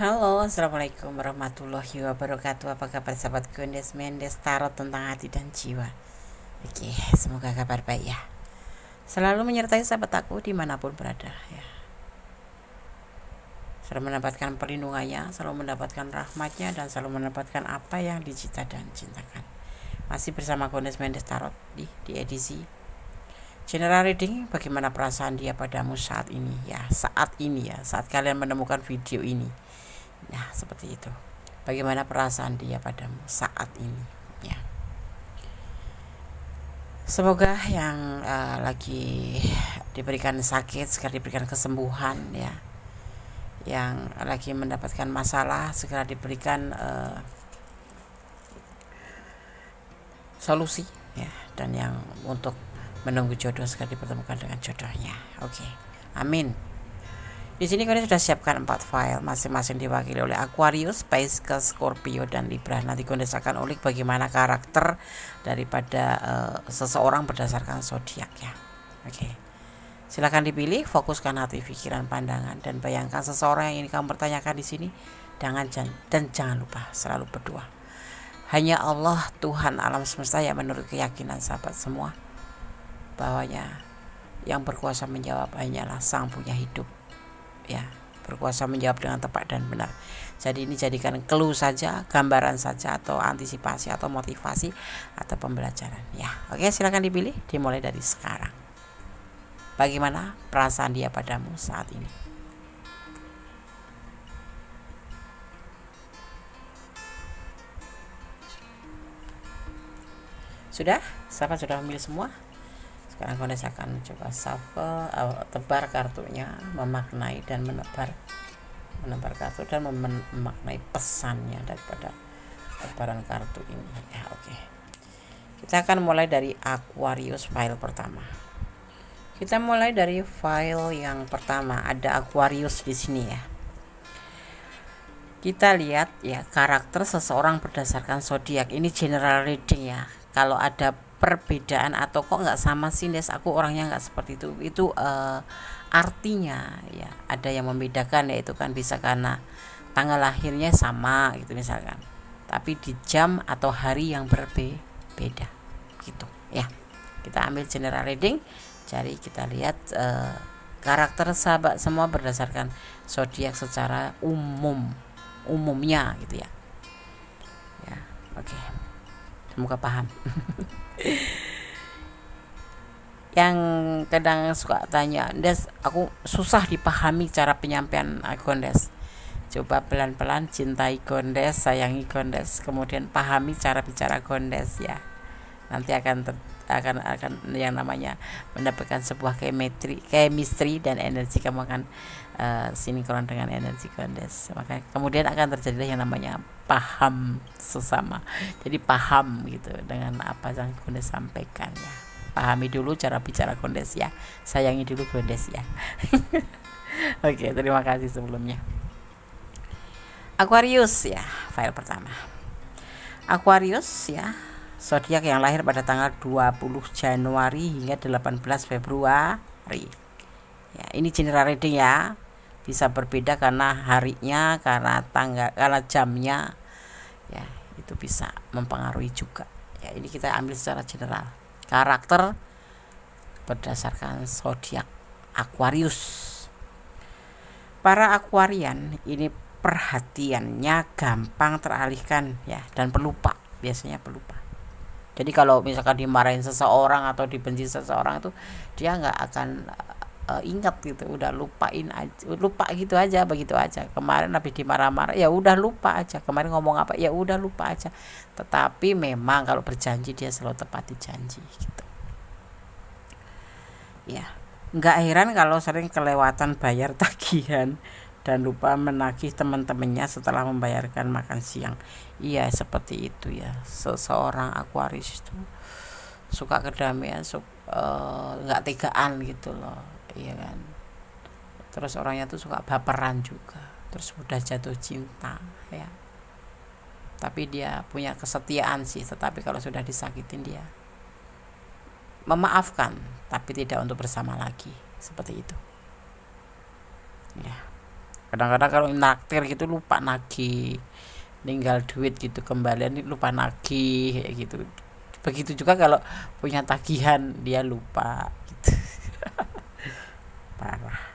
Halo, assalamualaikum warahmatullahi wabarakatuh. Apa kabar sahabat Gondes Mendes Tarot tentang hati dan jiwa? Oke, semoga kabar baik ya. Selalu menyertai sahabat aku dimanapun berada ya. Selalu mendapatkan perlindungannya, selalu mendapatkan rahmatnya, dan selalu mendapatkan apa yang dicita dan cintakan. Masih bersama Gondes Mendes Tarot di edisi General Reading. Bagaimana perasaan dia padamu saat ini ya, saat kalian menemukan video ini. Nah, seperti itu. Bagaimana perasaan dia padamu saat ini ya. Semoga yang lagi diberikan sakit segera diberikan kesembuhan ya. Yang lagi mendapatkan masalah segera diberikan solusi ya, dan yang untuk menunggu jodoh segera dipertemukan dengan jodohnya. Oke. Amin. Di sini kalian sudah siapkan 4 file, masing-masing diwakili oleh Aquarius, Pisces, Scorpio, dan Libra. Nanti kalian akan ulik bagaimana karakter daripada seseorang berdasarkan zodiak ya. Oke. Silakan dipilih, fokuskan hati, pikiran, pandangan, dan bayangkan seseorang yang ingin kamu pertanyakan di sini. Jangan lupa selalu berdoa. Hanya Allah, Tuhan alam semesta, yang menurut keyakinan sahabat semua, bahwanya yang berkuasa menjawab hanyalah Sang Punya Hidup. Ya, berkuasa menjawab dengan tepat dan benar. Jadi ini jadikan clue saja, gambaran saja, atau antisipasi, atau motivasi, atau pembelajaran ya. Oke, silakan dipilih, dimulai dari sekarang. Bagaimana perasaan dia padamu saat ini? Sudah? Sahabat sudah memilih semua? Sekarang Gondes akan coba shuffle, tebar kartunya, memaknai dan menebar kartu dan memaknai pesannya daripada tebaran kartu ini ya. Oke. Kita akan mulai dari Aquarius file pertama. Kita mulai dari file yang pertama, ada Aquarius di sini ya. Kita lihat ya karakter seseorang berdasarkan zodiak. Ini general reading ya. Kalau ada perbedaan atau kok nggak sama sih Des, aku orangnya nggak seperti itu artinya ya ada yang membedakan, yaitu kan bisa karena tanggal lahirnya sama gitu misalkan, tapi di jam atau hari yang berbeda gitu ya. Kita ambil general reading, jadi kita lihat karakter sahabat semua berdasarkan zodiak secara umumnya gitu ya. Oke. Semoga paham. Yang kadang suka tanya, Des, aku susah dipahami cara penyampaian Gondes. Coba pelan-pelan cintai Gondes, sayangi Gondes, kemudian pahami cara bicara Gondes ya. Nanti akan yang namanya mendapatkan sebuah chemistry dan energi. Kamu akan sinkron dengan energi Gondes. Maka kemudian akan terjadi yang namanya paham sesama. Jadi paham gitu dengan apa yang Gondes sampaikan ya. Pahami dulu cara bicara Gondes ya. Sayangi dulu Gondes ya. Oke, terima kasih sebelumnya. Aquarius ya, file pertama. Aquarius ya, zodiak yang lahir pada tanggal 20 Januari hingga 18 Februari. Ya, ini general reading ya. Bisa berbeda karena harinya, karena jamnya. Ya, itu bisa mempengaruhi juga. Ya, ini kita ambil secara general. Karakter berdasarkan zodiak Aquarius. Para Aquarian ini perhatiannya gampang teralihkan ya, dan pelupa, biasanya pelupa. Jadi kalau misalkan dimarahin seseorang atau dibenci seseorang itu dia nggak akan ingat gitu, udah lupa gitu aja, begitu aja. Kemarin habis dimarah-marah ya udah lupa aja, kemarin ngomong apa ya udah lupa aja. Tetapi memang kalau berjanji dia selalu tepati janji gitu ya. Nggak heran kalau sering kelewatan bayar tagihan dan lupa menagih teman-temannya setelah membayarkan makan siang. Iya, seperti itu ya. Seseorang Aquarius itu suka kedamaian, nggak tegaan gitu loh, iya kan. Terus orangnya tuh suka baperan juga, terus mudah jatuh cinta ya. Tapi dia punya kesetiaan sih, tetapi kalau sudah disakitin dia memaafkan, tapi tidak untuk bersama lagi, seperti itu ya. Kadang-kadang kalau naktir gitu lupa nagih, tinggal duit gitu kembalian lupa nagih kayak gitu. Begitu juga kalau punya tagihan dia lupa gitu. Parah.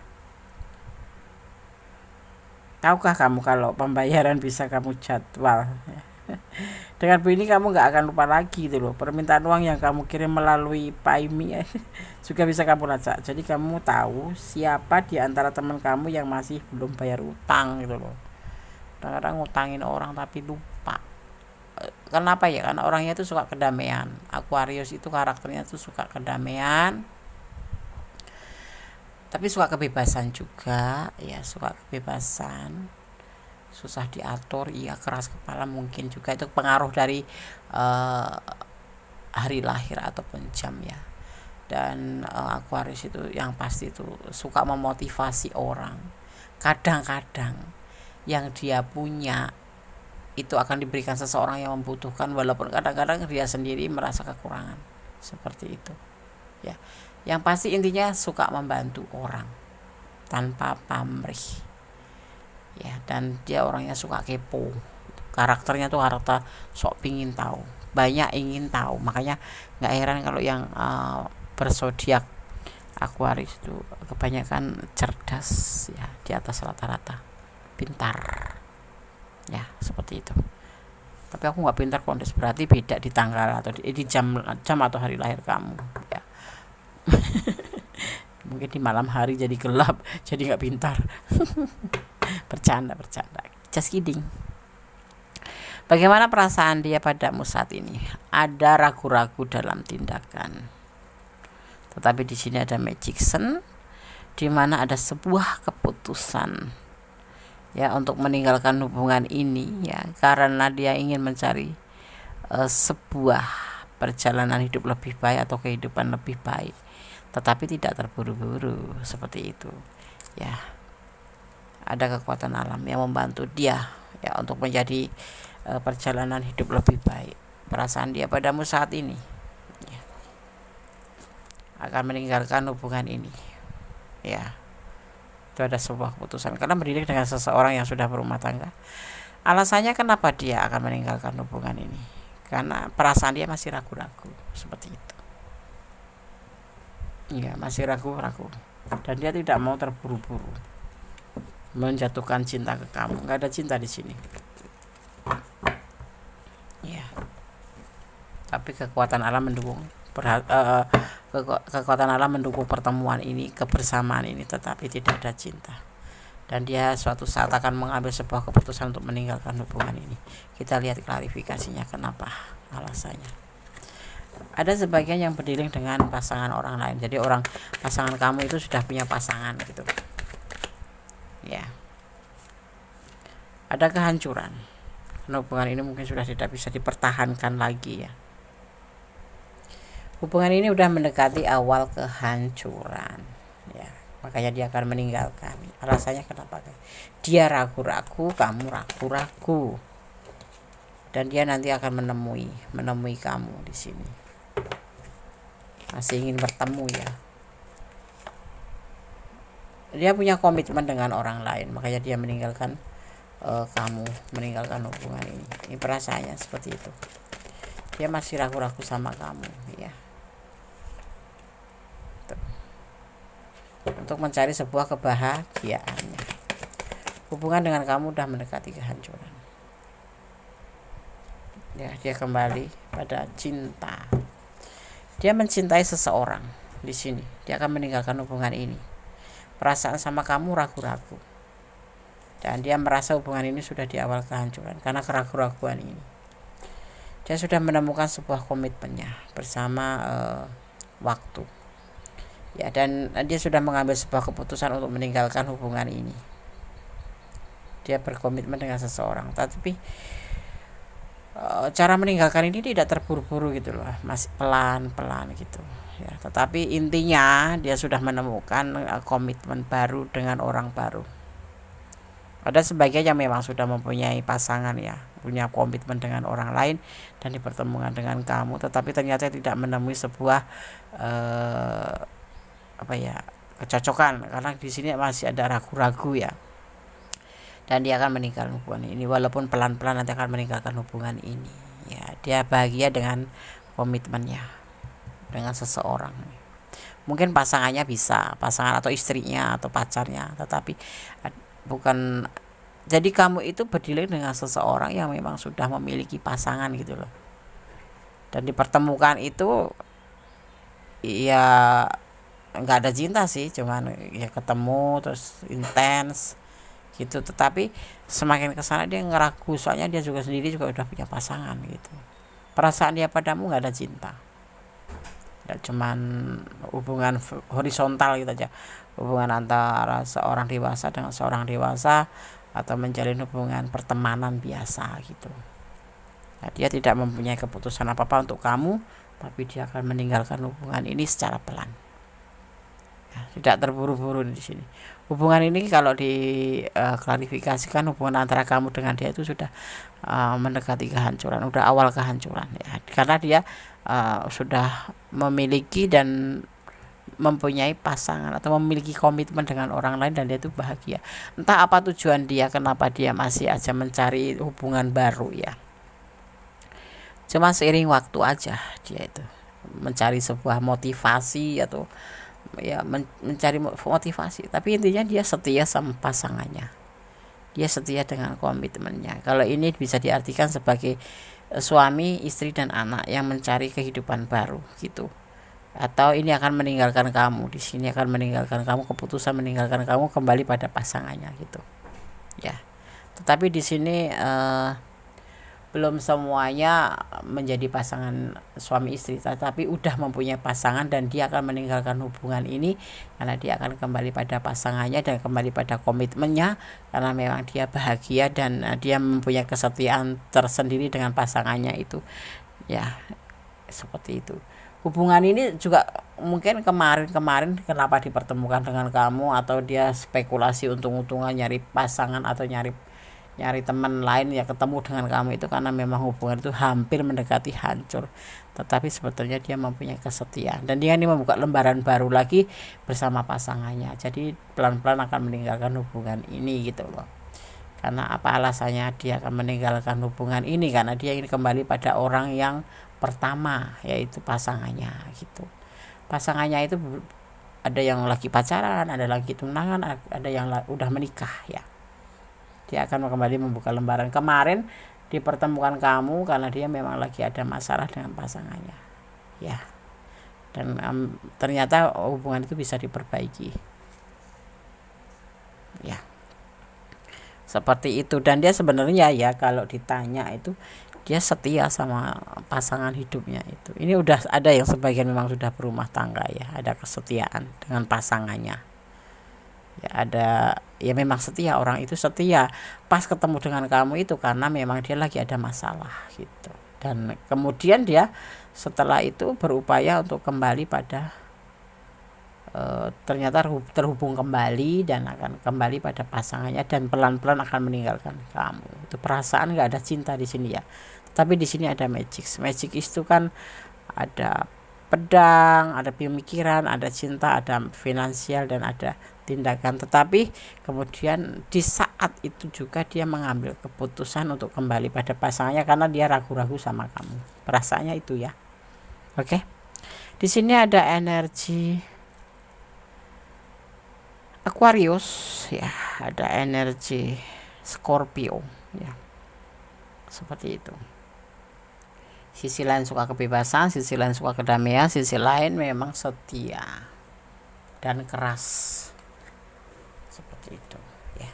Tahukah kamu kalau pembayaran bisa kamu jadwal? Dengan begini kamu nggak akan lupa lagi itu loh. Permintaan uang yang kamu kirim melalui PayMe juga bisa kamu lacak. Jadi kamu tahu siapa di antara teman kamu yang masih belum bayar utang gitu loh. Kadang-kadang ngutangin orang tapi lupa. Kenapa ya? Karena orangnya itu suka kedamaian. Aquarius itu karakternya itu suka kedamaian, tapi suka kebebasan juga ya, suka kebebasan, susah diatur, iya, keras kepala mungkin juga. Itu pengaruh dari hari lahir ataupun jam ya. Dan Aquarius itu yang pasti itu suka memotivasi orang. Kadang-kadang yang dia punya itu akan diberikan seseorang yang membutuhkan, walaupun kadang-kadang dia sendiri merasa kekurangan, seperti itu ya. Yang pasti intinya suka membantu orang tanpa pamrih ya, dan dia orangnya suka kepo. Karakternya tuh karakter sok pingin tahu, banyak ingin tahu. Makanya nggak heran kalau yang bersodiak Aquarius itu kebanyakan cerdas ya, di atas rata-rata, pintar ya, seperti itu. Tapi aku nggak pintar kontes, berarti beda di tanggal atau di jam atau hari lahir kamu ya. Mungkin di malam hari jadi gelap, jadi nggak pintar. bercanda just kidding. Bagaimana perasaan dia padamu saat ini? Ada ragu-ragu dalam tindakan, tetapi di sini ada Magician, di mana ada sebuah keputusan ya untuk meninggalkan hubungan ini ya, karena dia ingin mencari sebuah perjalanan hidup lebih baik atau kehidupan lebih baik, tetapi tidak terburu-buru, seperti itu ya. Ada kekuatan alam yang membantu dia ya untuk menjadi perjalanan hidup lebih baik. Perasaan dia padamu saat ini ya, akan meninggalkan hubungan ini ya. Itu ada sebuah keputusan karena mendidik dengan seseorang yang sudah berumah tangga. Alasannya kenapa dia akan meninggalkan hubungan ini, karena perasaan dia masih ragu-ragu, seperti itu ya, masih ragu-ragu, dan dia tidak mau terburu-buru menjatuhkan cinta ke kamu. Nggak ada cinta di sini ya, tapi kekuatan alam mendukung kekuatan alam mendukung pertemuan ini, kebersamaan ini, tetapi tidak ada cinta. Dan dia suatu saat akan mengambil sebuah keputusan untuk meninggalkan hubungan ini. Kita lihat klarifikasinya kenapa alasannya. Ada sebagian yang berdealing dengan pasangan orang lain. Jadi pasangan kamu itu sudah punya pasangan gitu ya. Ada kehancuran, hubungan ini mungkin sudah tidak bisa dipertahankan lagi ya. Hubungan ini udah mendekati awal kehancuran ya, makanya dia akan meninggalkan. Alasannya kenapa? Dia ragu-ragu, kamu ragu-ragu, dan dia nanti akan menemui kamu di sini, masih ingin bertemu ya. Dia punya komitmen dengan orang lain, makanya dia meninggalkan kamu, meninggalkan hubungan ini. Ini perasaannya seperti itu. Dia masih ragu-ragu sama kamu ya, untuk mencari sebuah kebahagiaannya. Hubungan dengan kamu udah mendekati kehancuran ya. Dia kembali pada cinta. Dia mencintai seseorang di sini. Dia akan meninggalkan hubungan ini. Perasaan sama kamu ragu-ragu, dan dia merasa hubungan ini sudah di awal kehancuran karena keraguan-raguan ini. Dia sudah menemukan sebuah komitmennya bersama waktu ya, dan dia sudah mengambil sebuah keputusan untuk meninggalkan hubungan ini. Dia berkomitmen dengan seseorang, tapi cara meninggalkan ini tidak terburu-buru gitu loh, masih pelan-pelan gitu ya. Tetapi intinya dia sudah menemukan komitmen baru dengan orang baru. Ada sebagian yang memang sudah mempunyai pasangan ya, punya komitmen dengan orang lain dan dipertemukan dengan kamu, tetapi ternyata tidak menemui sebuah kecocokan, karena di sini masih ada ragu-ragu ya. dan dia akan meninggalkan hubungan ini, walaupun pelan-pelan nanti akan meninggalkan hubungan ini. Ya, dia bahagia dengan komitmennya dengan seseorang. Mungkin pasangannya bisa, pasangan atau istrinya atau pacarnya, tetapi bukan. Jadi kamu itu berdilai dengan seseorang yang memang sudah memiliki pasangan gitu loh. Dan dipertemukan itu ya nggak ada cinta sih, cuman ya ketemu terus intens gitu. Tetapi semakin kesana dia ngeragu, soalnya dia juga sendiri juga udah punya pasangan gitu. Perasaan dia padamu nggak ada cinta, ya cuman hubungan horizontal gitu aja, hubungan antara seorang dewasa dengan seorang dewasa, atau menjalin hubungan pertemanan biasa gitu. Nah, dia tidak mempunyai keputusan apa-apa untuk kamu, tapi dia akan meninggalkan hubungan ini secara pelan. Ya, tidak terburu-buru di sini. Hubungan ini kalau diklarifikasikan, hubungan antara kamu dengan dia itu sudah mendekati kehancuran, udah awal kehancuran ya, karena dia sudah memiliki dan mempunyai pasangan atau memiliki komitmen dengan orang lain, dan dia itu bahagia. Entah apa tujuan dia, kenapa dia masih aja mencari hubungan baru ya. Cuma seiring waktu aja dia itu mencari sebuah motivasi atau ya mencari motivasi, tapi intinya dia setia sama pasangannya. Dia setia dengan komitmennya. Kalau ini bisa diartikan sebagai suami, istri dan anak yang mencari kehidupan baru gitu. Atau ini akan meninggalkan kamu, di sini akan meninggalkan kamu, keputusan meninggalkan kamu kembali pada pasangannya gitu ya. Tetapi di sini belum semuanya menjadi pasangan suami istri, tetapi udah mempunyai pasangan dan dia akan meninggalkan hubungan ini karena dia akan kembali pada pasangannya dan kembali pada komitmennya, karena memang dia bahagia dan dia mempunyai kesetiaan tersendiri dengan pasangannya itu ya, seperti itu. Hubungan ini juga mungkin kemarin kenapa dipertemukan dengan kamu, atau dia spekulasi untung-untungan nyari pasangan atau nyari teman lain ya, ketemu dengan kamu itu karena memang hubungan itu hampir mendekati hancur. Tetapi sebetulnya dia mempunyai kesetiaan dan dia ini membuka lembaran baru lagi bersama pasangannya. Jadi pelan-pelan akan meninggalkan hubungan ini gitu loh. Karena apa alasannya dia akan meninggalkan hubungan ini? Karena dia ingin kembali pada orang yang pertama, yaitu pasangannya gitu. Pasangannya itu ada yang lagi pacaran, ada lagi tunangan, ada yang udah menikah ya. Dia akan kembali membuka lembaran. Kemarin dipertemukan kamu karena dia memang lagi ada masalah dengan pasangannya ya, dan ternyata hubungan itu bisa diperbaiki ya, seperti itu. Dan dia sebenarnya ya kalau ditanya itu dia setia sama pasangan hidupnya itu. Ini udah ada yang sebagian memang sudah berumah tangga ya, ada kesetiaan dengan pasangannya ya, ada ya memang setia, orang itu setia pas ketemu dengan kamu itu karena memang dia lagi ada masalah gitu. Dan kemudian dia setelah itu berupaya untuk kembali pada ternyata terhubung kembali dan akan kembali pada pasangannya dan pelan-pelan akan meninggalkan kamu. Itu perasaan, nggak ada cinta di sini ya. Tapi di sini ada magic. Magic itu kan ada pedang, ada pemikiran, ada cinta, ada finansial dan ada tindakan. Tetapi kemudian di saat itu juga dia mengambil keputusan untuk kembali pada pasangannya karena dia ragu-ragu sama kamu. Perasaannya itu ya. Oke. Di sini ada energi Aquarius ya, ada energi Scorpio ya, seperti itu. Sisi lain suka kebebasan, sisi lain suka kedamaian, sisi lain memang setia dan keras, seperti itu ya.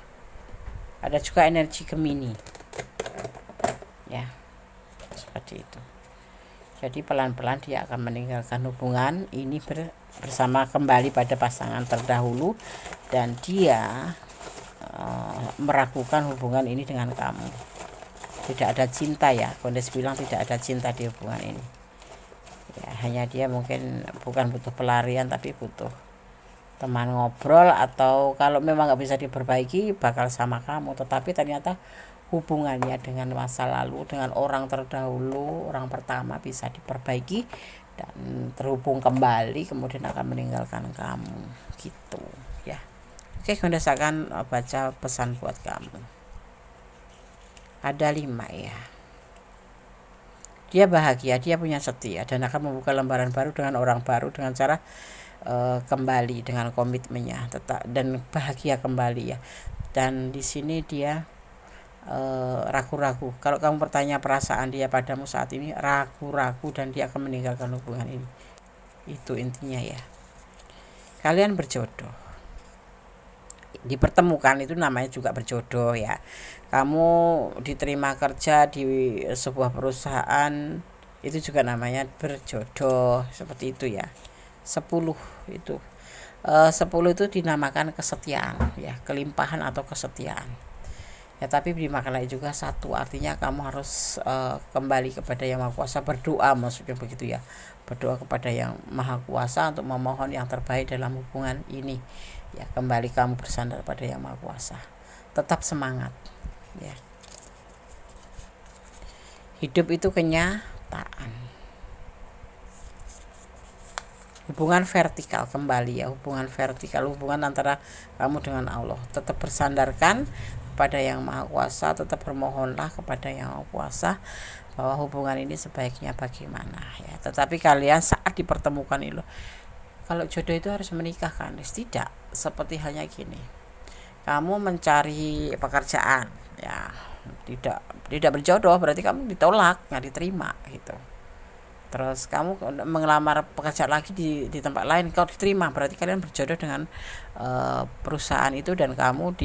Ada juga energi Gemini ya, seperti itu. Jadi pelan-pelan dia akan meninggalkan hubungan ini bersama kembali pada pasangan terdahulu, dan dia meragukan hubungan ini dengan kamu. Tidak ada cinta ya, Kondes bilang tidak ada cinta di hubungan ini ya, hanya dia mungkin bukan butuh pelarian tapi butuh teman ngobrol, atau kalau memang nggak bisa diperbaiki bakal sama kamu. Tetapi ternyata hubungannya dengan masa lalu, dengan orang terdahulu, orang pertama bisa diperbaiki dan terhubung kembali, kemudian akan meninggalkan kamu gitu ya. Oke, Kondes akan baca pesan buat kamu. Ada 5 ya. Dia bahagia, dia punya setia dan akan membuka lembaran baru dengan orang baru dengan cara kembali dengan komitmennya tetap dan bahagia kembali ya. Dan di sini dia ragu-ragu. Kalau kamu bertanya perasaan dia padamu saat ini, ragu-ragu dan dia akan meninggalkan hubungan ini. Itu intinya ya. Kalian berjodoh. Dipertemukan itu namanya juga berjodoh ya. Kamu diterima kerja di sebuah perusahaan, itu juga namanya berjodoh, seperti itu ya. 10 itu 10 itu dinamakan kesetiaan ya, kelimpahan atau kesetiaan ya. Tapi dimaknai juga satu, artinya kamu harus kembali kepada Yang Maha Kuasa, berdoa maksudnya begitu ya, berdoa kepada Yang Maha Kuasa untuk memohon yang terbaik dalam hubungan ini ya. Kembali kamu bersandar pada Yang Maha Kuasa, tetap semangat ya. Hidup itu kenyataan. Hubungan vertikal kembali ya, hubungan vertikal, hubungan antara kamu dengan Allah. Tetap bersandarkan kepada Yang Maha Kuasa, tetap bermohonlah kepada Yang Maha Kuasa bahwa hubungan ini sebaiknya bagaimana ya. Tetapi kalian saat dipertemukan itu, kalau jodoh itu harus menikah kan? Tidak, seperti hanya gini, kamu mencari pekerjaan ya, tidak berjodoh, berarti kamu ditolak, nggak diterima gitu. Terus kamu mengelamar pekerjaan lagi di tempat lain, kau diterima, berarti kalian berjodoh dengan perusahaan itu dan kamu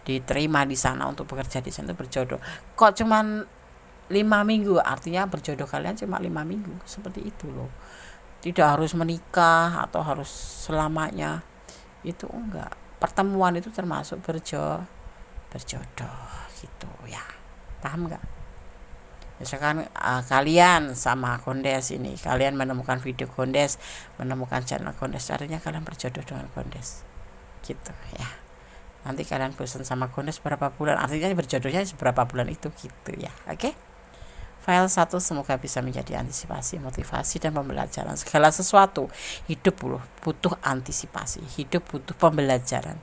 diterima di sana untuk bekerja di sana, berjodoh. Kok cuman 5 minggu, artinya berjodoh kalian cuma 5 minggu, seperti itu loh. Tidak harus menikah atau harus selamanya, itu enggak. Pertemuan itu termasuk berjodoh gitu ya. Paham enggak? Misalkan kalian sama Kondes ini, kalian menemukan video Kondes, menemukan channel Kondes, artinya kalian berjodoh dengan Kondes gitu ya. Nanti kalian bosan sama Kondes berapa bulan, artinya berjodohnya berapa bulan itu gitu ya. Oke. File 1 semoga bisa menjadi antisipasi, motivasi, dan pembelajaran. Segala sesuatu hidup butuh antisipasi, hidup butuh pembelajaran,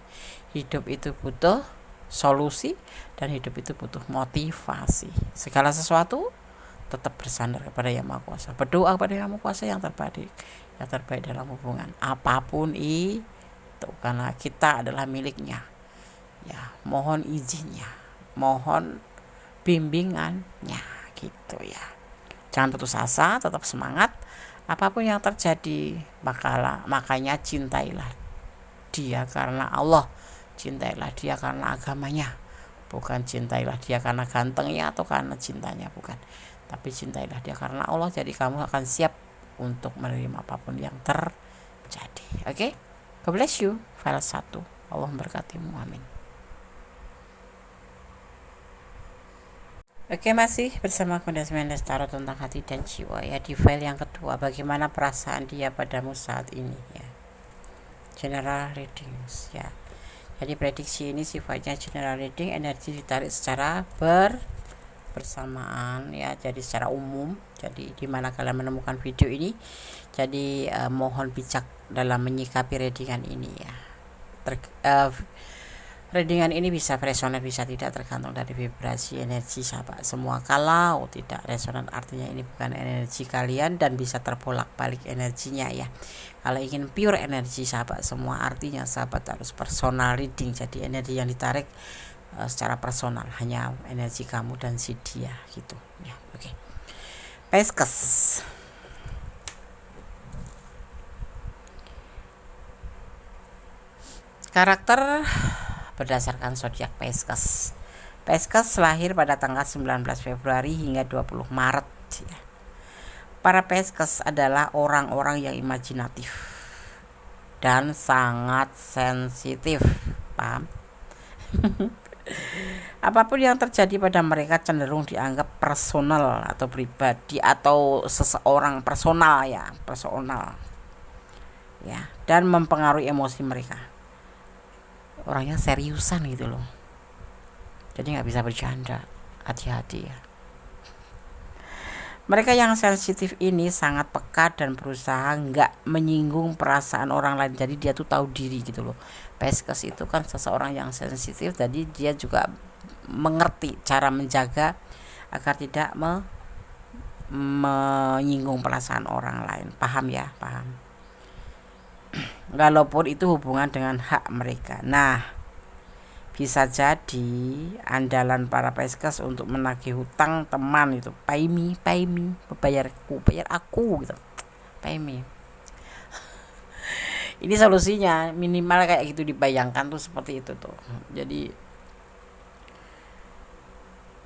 hidup itu butuh solusi, dan hidup itu butuh motivasi. Segala sesuatu tetap bersandar kepada Yang Maha Kuasa, berdoa kepada Yang Maha Kuasa yang terbaik dalam hubungan apapun itu, karena kita adalah miliknya ya. Mohon izinnya, mohon bimbingannya gitu ya. Jangan putus asa, tetap semangat. Apapun yang terjadi, makanya cintailah dia karena Allah, cintailah dia karena agamanya, bukan cintailah dia karena gantengnya atau karena cintanya, bukan, tapi cintailah dia karena Allah. Jadi kamu akan siap untuk menerima apapun yang terjadi. Oke? God bless you. File 1. Allah memberkatimu. Amin. Oke, masih bersama Kondes Mendes Tarot tentang hati dan jiwa ya. Di file yang kedua, bagaimana perasaan dia padamu saat ini ya. General readings ya. Jadi prediksi ini sifatnya general reading, energi ditarik secara bersamaan ya, jadi secara umum. Jadi di mana kalian menemukan video ini, jadi mohon bijak dalam menyikapi readingan ini ya. Readingan ini bisa resonan, bisa tidak, tergantung dari vibrasi energi sahabat semua. Kalau tidak resonan, artinya ini bukan energi kalian dan bisa terbolak-balik energinya ya. Kalau ingin pure energi sahabat semua, artinya sahabat harus personal reading. Jadi energi yang ditarik secara personal hanya energi kamu dan si dia gitu ya. Oke. Pisces. Karakter berdasarkan zodiak Pisces. Pisces lahir pada tanggal 19 Februari hingga 20 Maret ya. Para Pisces adalah orang-orang yang imajinatif dan sangat sensitif, paham? Apapun yang terjadi pada mereka cenderung dianggap personal atau pribadi atau seseorang personal ya, dan mempengaruhi emosi mereka. Orangnya seriusan gitu loh, jadi nggak bisa bercanda, hati-hati ya. Mereka yang sensitif ini sangat peka dan berusaha nggak menyinggung perasaan orang lain, jadi dia tuh tahu diri gitu loh. Pisces itu kan seseorang yang sensitif, jadi dia juga mengerti cara menjaga agar tidak menyinggung perasaan orang lain. Paham ya? Paham. Walaupun itu hubungan dengan hak mereka. Nah, bisa jadi andalan para Pisces untuk menagih hutang teman itu pay me, bayar aku gitu, pay me. Ini solusinya, minimal kayak gitu dibayangkan tuh seperti itu tuh. Jadi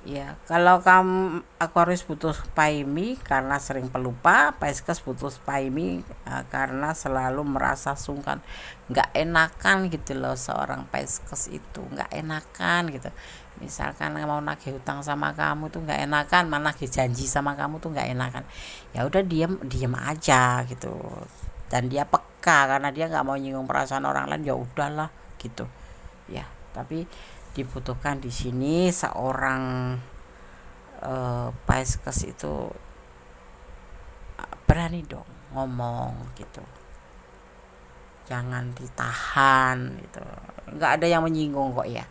ya, kalau kamu Aquarius butuh pay me karena sering pelupa, Pisces butuh pay me karena selalu merasa sungkan, nggak enakan gitu loh. Seorang Pisces itu nggak enakan gitu. Misalkan mau nagih hutang sama kamu tuh nggak enakan, mana nagih janji sama kamu tuh nggak enakan. Ya udah diem aja gitu. Dan dia peka karena dia nggak mau nyinggung perasaan orang lain, ya udahlah gitu ya. Tapi dibutuhkan di sini seorang Pisces itu berani dong ngomong gitu, jangan ditahan gitu. Nggak ada yang menyinggung kok ya,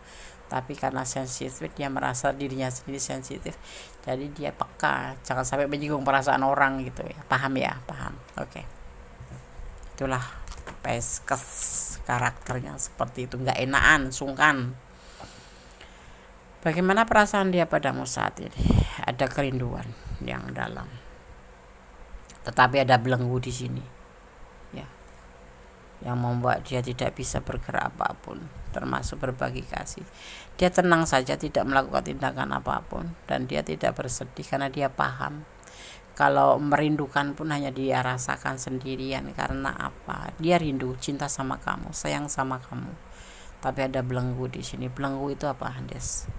tapi karena sensitif, dia merasa dirinya sendiri sensitif, jadi dia peka jangan sampai menyinggung perasaan orang gitu ya. Paham ya? Paham. Oke. Itulah Pisces, karakternya seperti itu, nggak enakan, sungkan. Bagaimana perasaan dia padamu saat ini? Ada kerinduan yang dalam, tetapi ada belenggu di sini ya, yang membuat dia tidak bisa bergerak apapun, termasuk berbagi kasih. Dia tenang saja, tidak melakukan tindakan apapun, dan dia tidak bersedih karena dia paham kalau merindukan pun hanya dia rasakan sendirian. Karena apa? Dia rindu, cinta sama kamu, sayang sama kamu. Tapi ada belenggu di sini. Belenggu itu apa, Andes?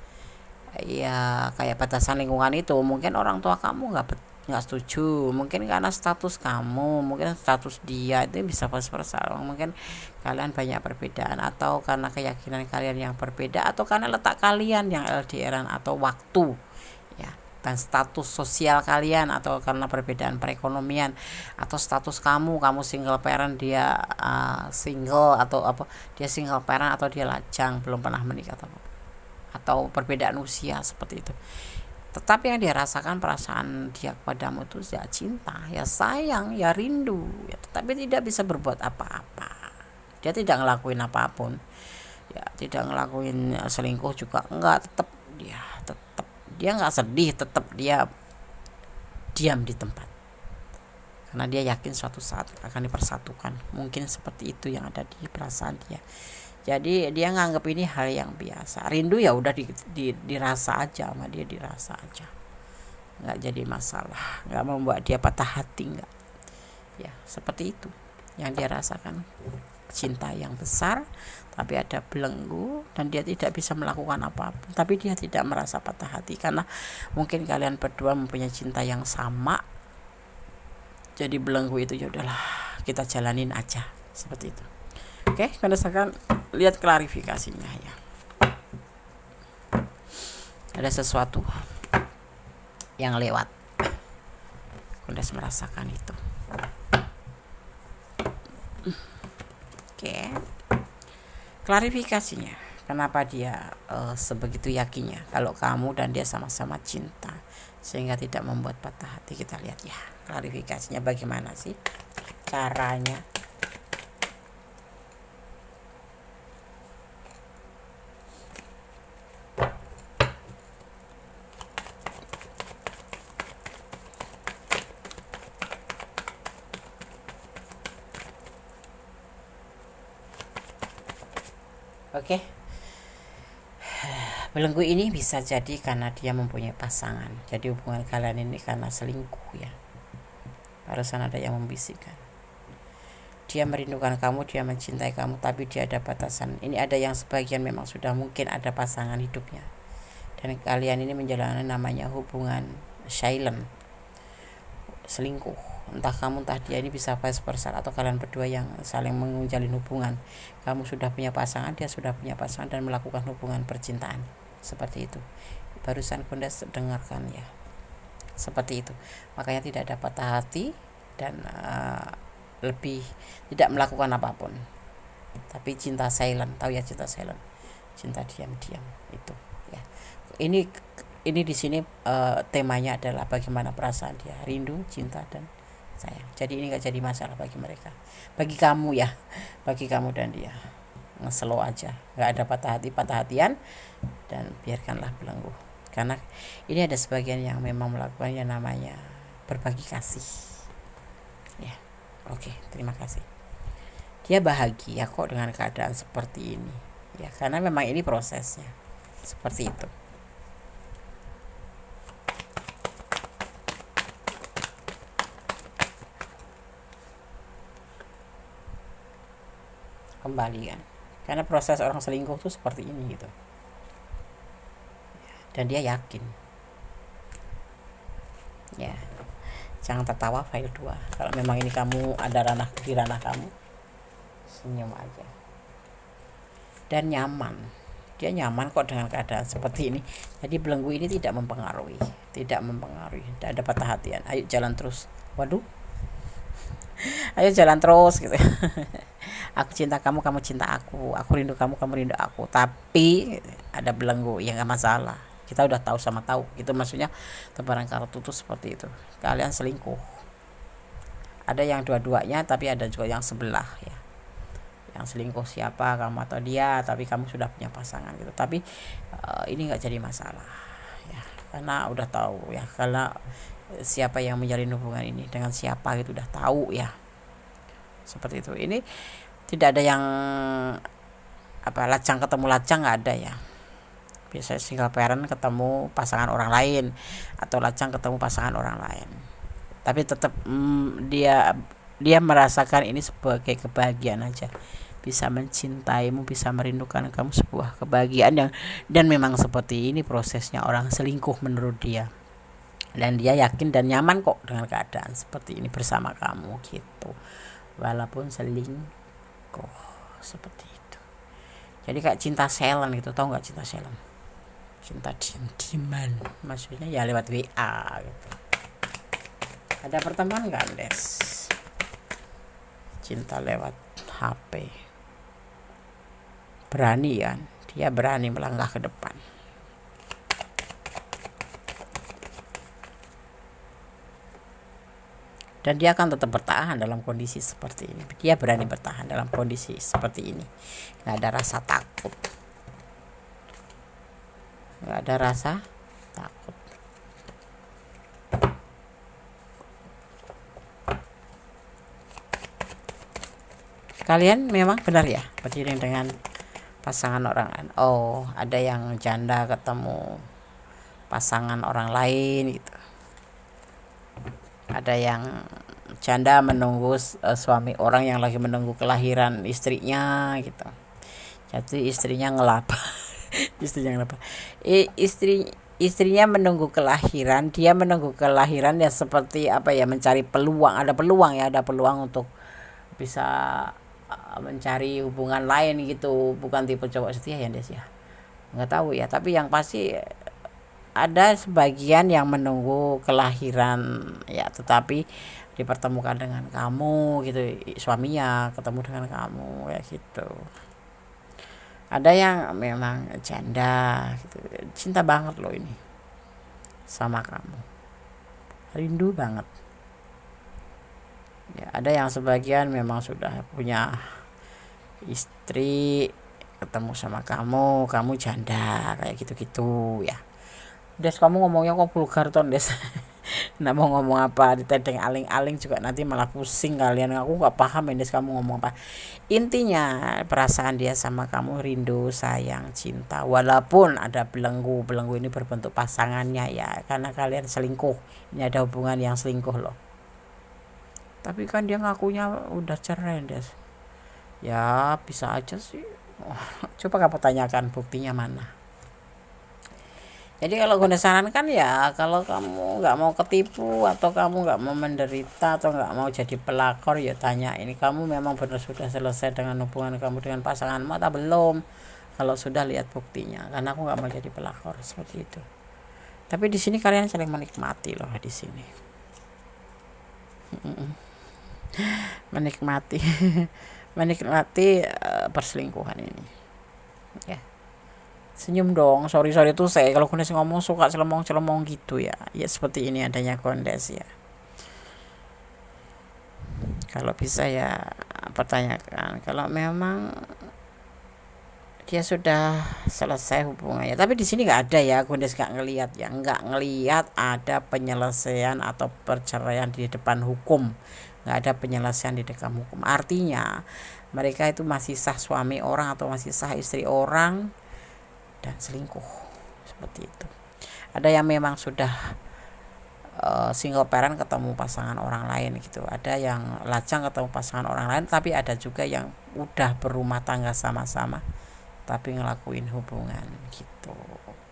Ya kayak batasan lingkungan itu. Mungkin orang tua kamu nggak setuju. Mungkin karena status kamu, mungkin status dia itu bisa pas-pasan. Mungkin kalian banyak perbedaan, atau karena keyakinan kalian yang berbeda, atau karena letak kalian yang LDRan, atau waktu ya, dan status sosial kalian, atau karena perbedaan perekonomian, atau status kamu single parent, dia single, atau apa, dia single parent atau dia lajang belum pernah menikah, atau perbedaan usia seperti itu. Tetapi yang dia rasakan, perasaan dia kepadamu itu ya cinta, ya sayang, ya rindu ya, tetapi tidak bisa berbuat apa-apa. Dia tidak ngelakuin apapun ya, tidak ngelakuin selingkuh juga enggak, tetap dia nggak sedih, tetap dia diam di tempat karena dia yakin suatu saat akan dipersatukan. Mungkin seperti itu yang ada di perasaan dia. Jadi dia nganggap ini hal yang biasa. Rindu ya udah dirasa aja sama dia, dirasa aja, nggak jadi masalah, nggak membuat dia patah hati, nggak ya. Seperti itu yang dia rasakan, cinta yang besar, tapi ada belenggu dan dia tidak bisa melakukan apa-apa. Tapi dia tidak merasa patah hati karena mungkin kalian berdua mempunyai cinta yang sama. Jadi belenggu itu ya udahlah, kita jalanin aja, seperti itu. Oke, kalian akan lihat klarifikasinya ya. Ada sesuatu yang lewat, kalian merasakan itu. Oke. Klarifikasinya, kenapa dia sebegitu yakinnya kalau kamu dan dia sama-sama cinta sehingga tidak membuat patah hati. Kita lihat ya klarifikasinya bagaimana sih caranya. Oke. Belenggu ini bisa jadi karena dia mempunyai pasangan. Jadi hubungan kalian ini karena selingkuh ya. Barusan ada yang membisikkan. Dia merindukan kamu, dia mencintai kamu, tapi dia ada batasan. Ini ada yang sebagian memang sudah mungkin ada pasangan hidupnya. Dan kalian ini menjalani namanya hubungan silent, selingkuh. Entah kamu entah dia, ini bisa vice versa, atau kalian berdua yang saling menjalin hubungan. Kamu sudah punya pasangan, dia sudah punya pasangan, dan melakukan hubungan percintaan seperti itu. Barusan Bunda dengarkan ya, seperti itu. Makanya tidak ada patah hati dan lebih tidak melakukan apapun. Tapi cinta silent, tahu ya cinta silent, cinta diam-diam itu. ya. Ini di sini temanya adalah bagaimana perasaan dia, rindu, cinta, dan sayang. Jadi ini nggak jadi masalah bagi mereka, bagi kamu ya, bagi kamu dan dia. Slow aja, nggak ada patah hatian, dan biarkanlah belenggu. Karena ini ada sebagian yang memang melakukan yang namanya berbagi kasih. Ya, oke, terima kasih. Dia bahagia kok dengan keadaan seperti ini. Ya, karena memang ini prosesnya seperti itu. Kembali kan, karena proses orang selingkuh tuh seperti ini gitu, dan dia yakin. Ya, jangan tertawa file 2. Kalau memang ini kamu ada di ranah kamu, senyum aja. Dan nyaman, dia nyaman kok dengan keadaan seperti ini. Jadi belenggu ini tidak mempengaruhi, tidak ada patah hatian. Ayo jalan terus. Waduh, ayo jalan terus gitu. Aku cinta kamu, kamu cinta aku rindu kamu, kamu rindu aku. Tapi ada belenggu, ya nggak masalah. Kita udah tahu sama tahu. Itu maksudnya tebaran kartu itu seperti itu. Kalian selingkuh. Ada yang dua-duanya, tapi ada juga yang sebelah ya. Yang selingkuh siapa, kamu atau dia, tapi kamu sudah punya pasangan gitu. Tapi ini nggak jadi masalah ya, karena udah tahu ya. Karena siapa yang menjalin hubungan ini dengan siapa gitu udah tahu ya. Seperti itu. Ini tidak ada yang lacang ketemu lacang, nggak ada ya. Biasanya single parent ketemu pasangan orang lain, atau lacang ketemu pasangan orang lain. Tapi tetap dia merasakan ini sebagai kebahagiaan aja. Bisa mencintaimu, bisa merindukan kamu, sebuah kebahagiaan dan memang seperti ini prosesnya orang selingkuh menurut dia. Dan dia yakin dan nyaman kok dengan keadaan seperti ini bersama kamu gitu. Walaupun selingkuh seperti itu. Jadi kayak cinta silent gitu, tahu nggak cinta silent? Cinta diam-diaman, maksudnya ya lewat WA gitu. Ada pertemuan nggak, Des? Cinta lewat HP. Berani ya, dia berani melangkah ke depan. Dan dia akan tetap bertahan dalam kondisi seperti ini. Dia berani bertahan dalam kondisi seperti ini. Nggak ada rasa takut. Nggak ada rasa takut. Kalian memang benar ya beriring dengan pasangan orang lain. Oh, ada yang janda ketemu pasangan orang lain gitu. Ada yang janda menunggu suami orang yang lagi menunggu kelahiran istrinya gitu. Jadi istrinya ngelapa. Istrinya menunggu kelahiran, dia menunggu kelahiran ya seperti mencari peluang, ada peluang untuk bisa mencari hubungan lain gitu. Bukan tipe cowok setia ya, Des ya, nggak tahu ya, tapi yang pasti ada sebagian yang menunggu kelahiran ya, tetapi dipertemukan dengan kamu gitu, suaminya ketemu dengan kamu ya gitu. Ada yang memang janda gitu, cinta banget loh ini sama kamu, rindu banget ya. Ada yang sebagian memang sudah punya istri, ketemu sama kamu janda kayak gitu-gitu ya. Des, kamu ngomongnya kok vulgar ton, Des. Nggak mau ngomong apa, ditedeng aling-aling juga nanti malah pusing kalian. Aku nggak paham ya, Des, kamu ngomong apa. Intinya perasaan dia sama kamu rindu, sayang, cinta. Walaupun ada belenggu ini berbentuk pasangannya ya, karena kalian selingkuh. Ini ada hubungan yang selingkuh loh. Tapi kan dia ngakunya udah cerai, Des. Ya bisa aja sih. Coba kamu tanyakan buktinya mana. Jadi kalau gue sarankan ya, kalau kamu nggak mau ketipu atau kamu nggak mau menderita atau nggak mau jadi pelakor, ya tanya ini kamu memang benar sudah selesai dengan hubungan kamu dengan pasanganmu atau belum. Kalau sudah, lihat buktinya, karena aku nggak mau jadi pelakor seperti itu. Tapi di sini kalian saling menikmati loh di sini. menikmati perselingkuhan ini ya. Senyum dong, sorry tuh saya kalau Kondes ngomong suka celemong gitu ya. Ya seperti ini adanya Kondes ya. Kalau bisa ya pertanyakan kalau memang dia sudah selesai hubungannya. Tapi di sini nggak ada ya, Kondes nggak ngelihat ya, nggak ngelihat ada penyelesaian atau perceraian di depan hukum, nggak ada penyelesaian di depan hukum. Artinya mereka itu masih sah suami orang atau masih sah istri orang dan selingkuh seperti itu. Ada yang memang sudah single parent ketemu pasangan orang lain gitu, ada yang lajang ketemu pasangan orang lain, tapi ada juga yang udah berumah tangga sama-sama tapi ngelakuin hubungan gitu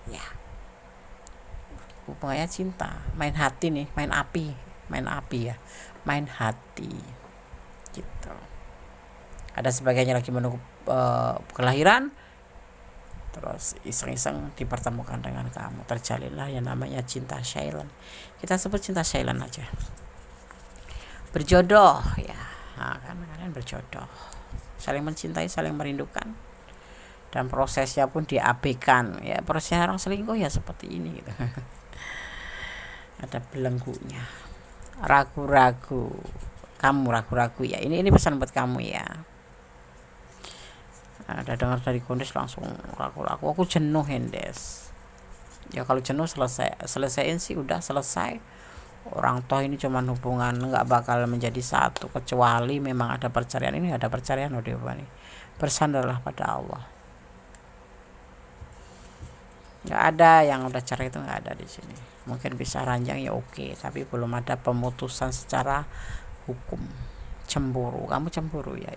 ya. Hubungannya cinta, main hati nih, main api ya, main hati gitu. Ada sebagainya lagi menunggu kelahiran, terus iseng-iseng dipertemukan dengan kamu, terjalinlah yang namanya cinta silent. Kita sebut cinta silent aja. Berjodoh ya, nah, kan kalian berjodoh, saling mencintai, saling merindukan, dan prosesnya pun diabaikan ya. Proses orang selingkuh ya seperti ini gitu. Ada belenggunya, ragu-ragu, kamu ragu-ragu ya. Ini pesan buat kamu ya. Ada dengar dari Kondes langsung ragu-ragu, aku jenuh Hendes. Ya kalau jenuh selesaiin sih, udah selesai. Orang toh ini cuman hubungan, nggak bakal menjadi satu kecuali memang ada perceraian. Ini ada perceraian udah nih. Bersandarlah pada Allah. Nggak ada yang udah cerai, itu nggak ada di sini. Mungkin bisa ranjang ya oke, tapi belum ada pemutusan secara hukum. Cemburu, kamu cemburu ya.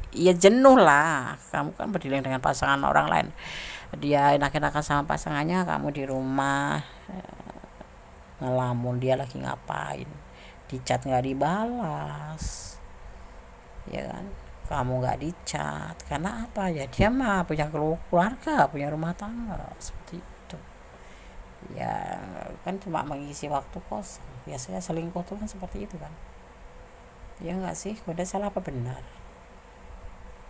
Iya jenuh lah, kamu kan berdiri dengan pasangan orang lain, dia enak-enakan sama pasangannya, kamu di rumah ngelamun, dia lagi ngapain, di chat nggak dibalas ya kan, kamu nggak di chat karena apa ya, dia mah punya keluarga, punya rumah tangga seperti itu ya kan, cuma mengisi waktu kosong. Biasanya selingkuh tuh kan seperti itu kan ya, nggak sih? Udah salah apa benar?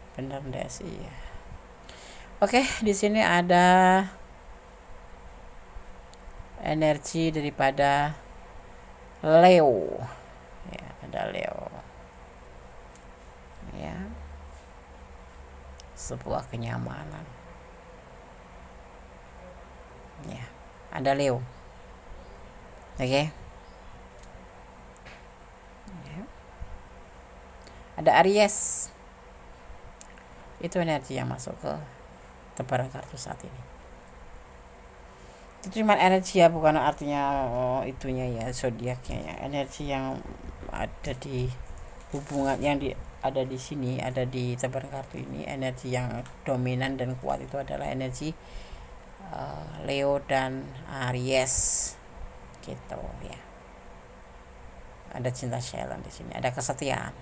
Benar deh sih ya. Oke, di sini ada energi daripada Leo ya, ada Leo ya, sebuah kenyamanan ya, ada Leo. Oke. Ya. Ada Aries, itu energi yang masuk ke tebaran kartu saat ini. Itu cuma energi ya, bukan artinya itunya ya, zodiaknya ya. Energi yang ada di hubungan yang ada di sini, ada di tebaran kartu ini, energi yang dominan dan kuat itu adalah energi Leo dan Aries gitu ya. Ada cinta silent di sini, ada kesetiaan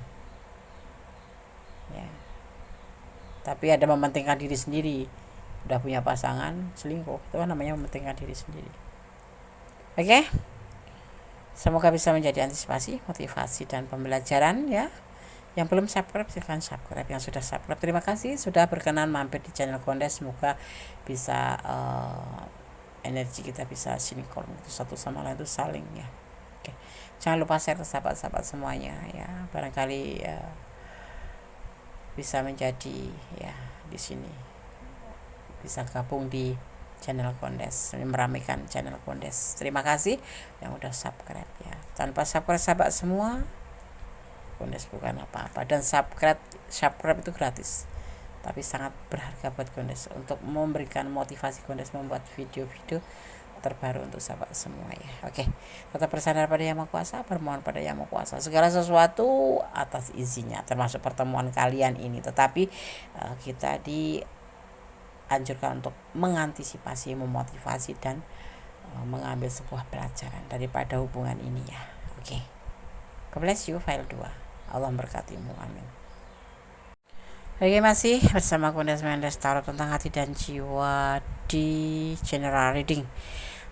ya. Tapi ada mementingkan diri sendiri, udah punya pasangan selingkuh, itu kan namanya mementingkan diri sendiri. Oke, semoga bisa menjadi antisipasi, motivasi, dan pembelajaran ya. Yang belum subscribe silahkan subscribe, yang sudah subscribe terima kasih sudah berkenan mampir di channel Kondes. Semoga bisa energi kita bisa sinkron satu sama lain, itu saling ya. Oke, jangan lupa share ke sahabat-sahabat semuanya ya, barangkali bisa menjadi ya di sini, bisa gabung di channel Kondes, meramaikan channel Kondes. Terima kasih yang udah subscribe ya. Tanpa subscribe sahabat semua, Kondes bukan apa-apa. Dan subscribe itu gratis, tapi sangat berharga buat Kondes untuk memberikan motivasi Kondes membuat video-video terbaru untuk sahabat semua ya. Oke, tetap bersandar pada Yang Maha Kuasa, bermohon pada Yang Maha Kuasa segala sesuatu atas izinnya, termasuk pertemuan kalian ini. Tetapi kita dianjurkan untuk mengantisipasi, memotivasi, dan mengambil sebuah pelajaran daripada hubungan ini ya. Oke, God bless you. File 2, Allah memberkatimu, amin. Oke, masih bersama Kondes Mendes Tarot tentang hati dan jiwa di general reading.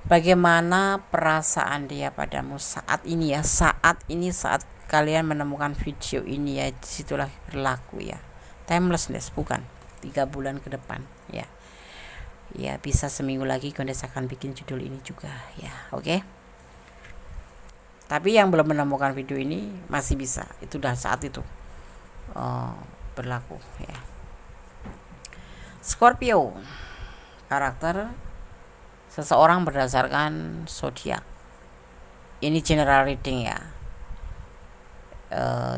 Bagaimana perasaan dia padamu saat ini ya, saat kalian menemukan video ini ya, disitulah berlaku ya timelessness, bukan 3 bulan ke depan ya. Ya bisa seminggu lagi Gondes akan bikin judul ini juga ya. Oke. Tapi yang belum menemukan video ini masih bisa, itu udah saat itu berlaku ya. Scorpio, karakter seseorang berdasarkan zodiak. Ini general reading ya.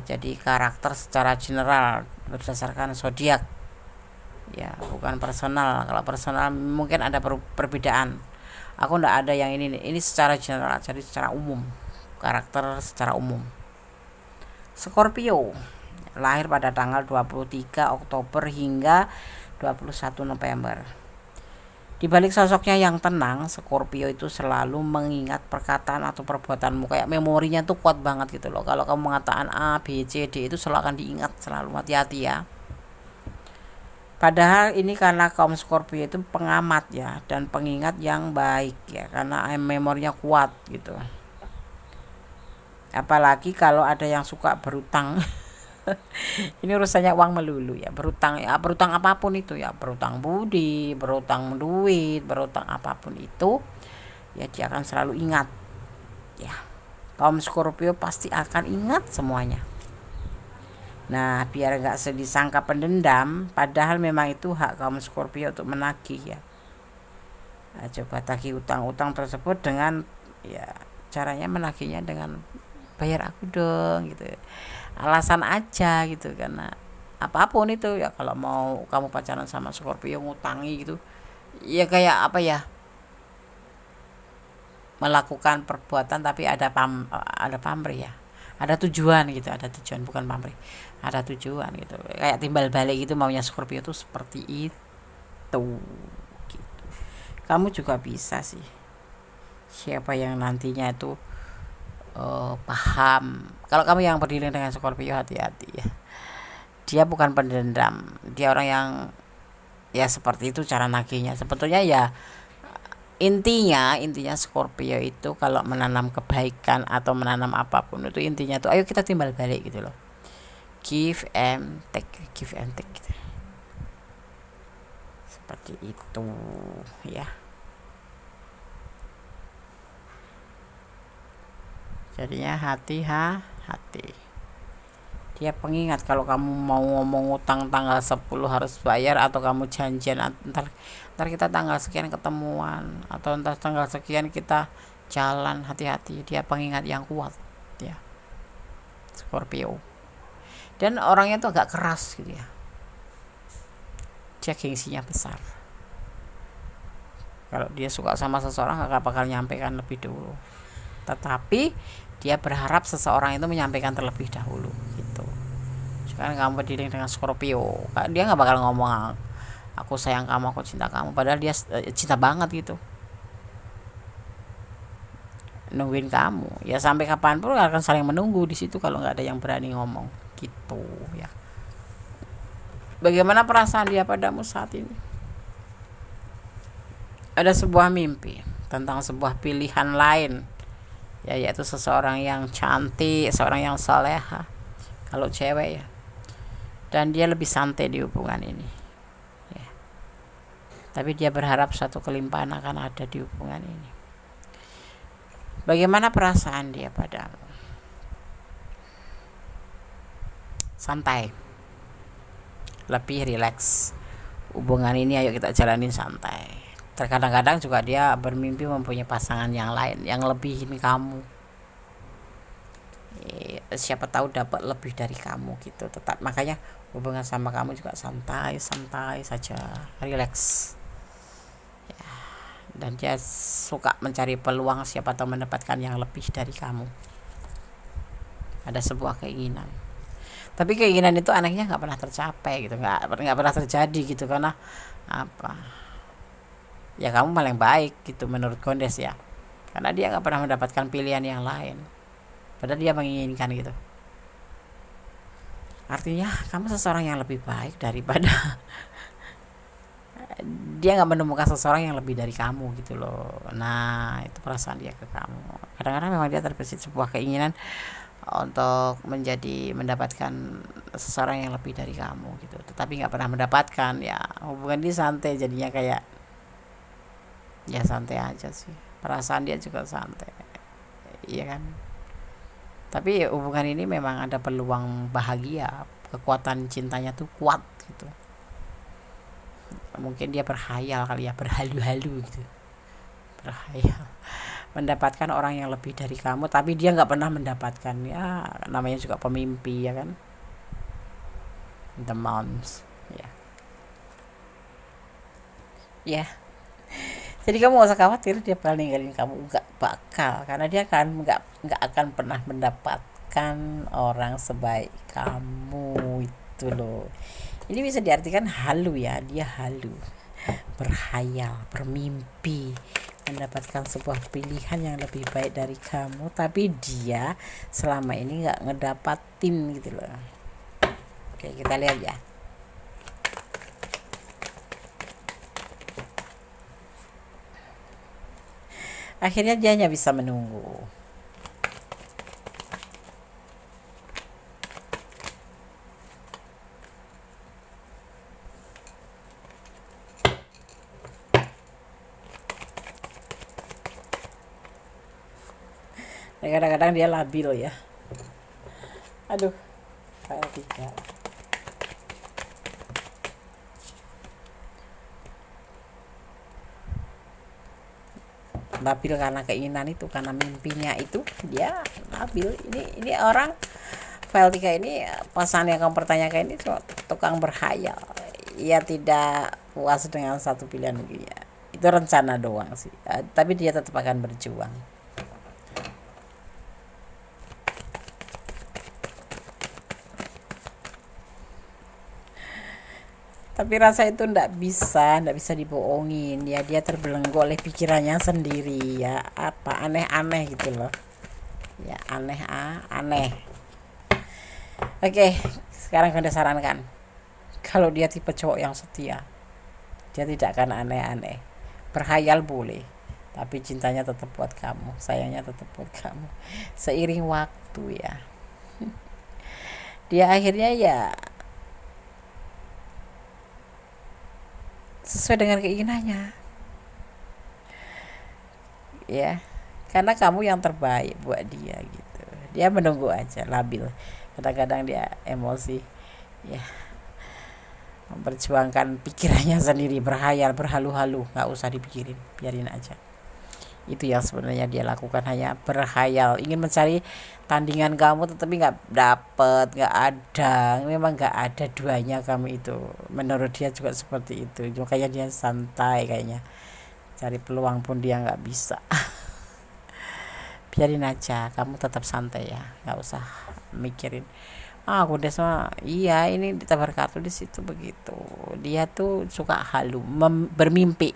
Jadi karakter secara general berdasarkan zodiak ya, bukan personal. Kalau personal mungkin ada perbedaan. Aku ndak ada yang ini secara general, jadi secara umum, karakter secara umum. Scorpio lahir pada tanggal 23 Oktober hingga 21 November. Di balik sosoknya yang tenang, Scorpio itu selalu mengingat perkataan atau perbuatanmu, kayak memorinya tuh kuat banget gitu loh. Kalau kamu mengatakan A, B, C, D itu selalu akan diingat selalu. Hati-hati ya. Padahal ini karena kaum Scorpio itu pengamat ya, dan pengingat yang baik ya, karena memorinya kuat gitu. Apalagi kalau ada yang suka berutang. Ini urusannya uang melulu ya, berutang ya, berutang apapun itu ya, berutang budi, berutang duit, berutang apapun itu ya, dia akan selalu ingat ya. Kaum Scorpio pasti akan ingat semuanya. Nah, biar gak disangka pendendam, padahal memang itu hak kaum Scorpio untuk menagih ya. Nah, coba tagih utang-utang tersebut dengan ya, caranya menagihnya dengan bayar aku dong gitu, alasan aja gitu, karena apapun itu ya. Kalau mau kamu pacaran sama Scorpio ngutangi gitu ya, kayak apa ya, melakukan perbuatan tapi ada pamrih ya, ada tujuan gitu, ada tujuan, bukan pamrih, ada tujuan gitu, kayak timbal balik gitu maunya Scorpio tuh seperti itu gitu. Kamu juga bisa sih, siapa yang nantinya itu paham. Kalau kamu yang berdiri dengan Scorpio, hati-hati ya, dia bukan pendendam, dia orang yang ya seperti itu cara nagihnya sebetulnya ya. Intinya Scorpio itu kalau menanam kebaikan atau menanam apapun itu, intinya tuh ayo kita timbal balik gitu loh, give and take gitu. Seperti itu ya. Jadinya hati. Dia pengingat kalau kamu mau ngomong utang tanggal 10 harus bayar, atau kamu janjian ntar kita tanggal sekian ketemuan, atau ntar tanggal sekian kita jalan, hati-hati. Dia pengingat yang kuat ya, Scorpio. Dan orangnya tuh agak keras gitu ya, dia gengsinya besar. Kalau dia suka sama seseorang gak bakal nyampaikan lebih dulu, tetapi dia berharap seseorang itu menyampaikan terlebih dahulu gitu. Sekarang kamu berdiri dengan Scorpio, dia nggak bakal ngomong aku sayang kamu, aku cinta kamu, padahal dia cinta banget gitu, nungguin kamu ya sampai kapanpun akan saling menunggu di situ kalau nggak ada yang berani ngomong gitu ya. Bagaimana perasaan dia padamu saat ini? Ada sebuah mimpi tentang sebuah pilihan lain ya, yaitu seseorang yang cantik, seorang yang soleha kalau cewek ya, dan dia lebih santai di hubungan ini ya. Tapi dia berharap satu kelimpahan akan ada di hubungan ini. Bagaimana perasaan dia padamu? Santai, lebih rileks. Hubungan ini ayo kita jalanin santai. Terkadang-kadang juga dia bermimpi mempunyai pasangan yang lain yang lebihin kamu. Siapa tahu dapat lebih dari kamu gitu. Tetap makanya hubungan sama kamu juga santai saja, rileks ya. Dan dia suka mencari peluang, siapa tahu mendapatkan yang lebih dari kamu. Ada sebuah keinginan, tapi keinginan itu anehnya nggak pernah tercapai gitu, nggak pernah terjadi gitu. Karena apa ya, kamu paling baik gitu menurut Gondes ya, karena dia nggak pernah mendapatkan pilihan yang lain, padahal dia menginginkan gitu. Artinya kamu seseorang yang lebih baik daripada dia nggak menemukan seseorang yang lebih dari kamu gitu loh. Nah itu perasaan dia ke kamu. Kadang-kadang memang dia terbesit sebuah keinginan untuk mendapatkan seseorang yang lebih dari kamu gitu, tetapi nggak pernah mendapatkan ya. Hubungan ini santai jadinya, kayak Ya santai aja sih, perasaan dia juga santai, iya kan. Tapi hubungan ini memang ada peluang bahagia, kekuatan cintanya tuh kuat gitu. Mungkin dia berhayal kali ya, berhalu-halu gitu, berhayal mendapatkan orang yang lebih dari kamu, tapi dia nggak pernah mendapatkan. Ya namanya juga pemimpi ya kan, the moms ya. Ya, jadi kamu gak usah khawatir dia bakal ninggalin kamu, nggak bakal, karena dia akan nggak akan pernah mendapatkan orang sebaik kamu itu loh. Ini bisa diartikan halu ya, dia halu, berhayal, bermimpi mendapatkan sebuah pilihan yang lebih baik dari kamu, tapi dia selama ini nggak ngedapatin gitu loh. Oke, kita lihat ya. Akhirnya dia hanya bisa menunggu. Dan kadang-kadang dia labil ya. Aduh, kayak tidak. Labil karena keinginan itu, karena mimpinya itu, dia labil. Ini orang file 3 ini, pasangan yang kamu pertanyakan ini tukang berhayal. Ia tidak puas dengan satu pilihan dia. Itu rencana doang sih. Tapi dia tetap akan berjuang. Tapi rasa itu ndak bisa dibohongin ya, dia terbelenggu oleh pikirannya sendiri ya, apa aneh-aneh gitu loh ya, aneh. Oke, sekarang saya sarankan, kalau dia tipe cowok yang setia, dia tidak akan aneh-aneh. Berhayal boleh, tapi cintanya tetap buat kamu, sayangnya tetap buat kamu. Seiring waktu ya, dia akhirnya ya sesuai dengan keinginannya ya, karena kamu yang terbaik buat dia gitu. Dia menunggu aja, labil, kadang-kadang dia emosi ya, memperjuangkan pikirannya sendiri, berhayal, berhalu-halu, nggak usah dipikirin, biarin aja. Itu yang sebenarnya dia lakukan, hanya berhayal, ingin mencari tandingan kamu, tetapi nggak dapet, nggak ada, memang nggak ada duanya kamu itu. Menurut dia juga seperti itu, makanya dia santai kayaknya, cari peluang pun dia nggak bisa. Biarin aja, kamu tetap santai ya, nggak usah mikirin. Aku udah sama, iya ini ditabar kartu di situ begitu. Dia tuh suka halu, bermimpi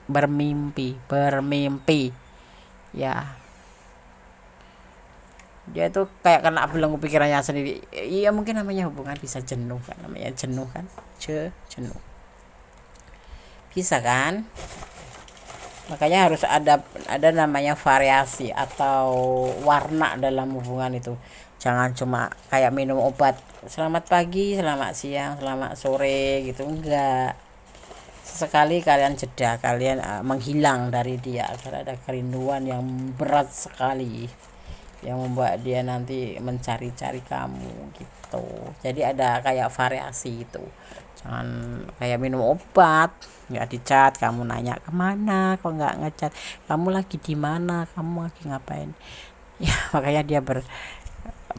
ya. Dia tuh kayak kena belenggu pikirannya sendiri. Iya, mungkin namanya hubungan bisa jenuh kan, namanya jenuh kan, jenuh bisa kan. Makanya harus ada namanya variasi atau warna dalam hubungan itu. Jangan cuma kayak minum obat, selamat pagi, selamat siang, selamat sore gitu, enggak. Sesekali kalian jeda, kalian menghilang dari dia, karena ada kerinduan yang berat sekali yang membuat dia nanti mencari-cari kamu gitu. Jadi ada kayak variasi itu, jangan kayak minum obat nggak dicat, kamu nanya kemana kok nggak ngecat, kamu lagi di mana, kamu lagi ngapain ya. Makanya dia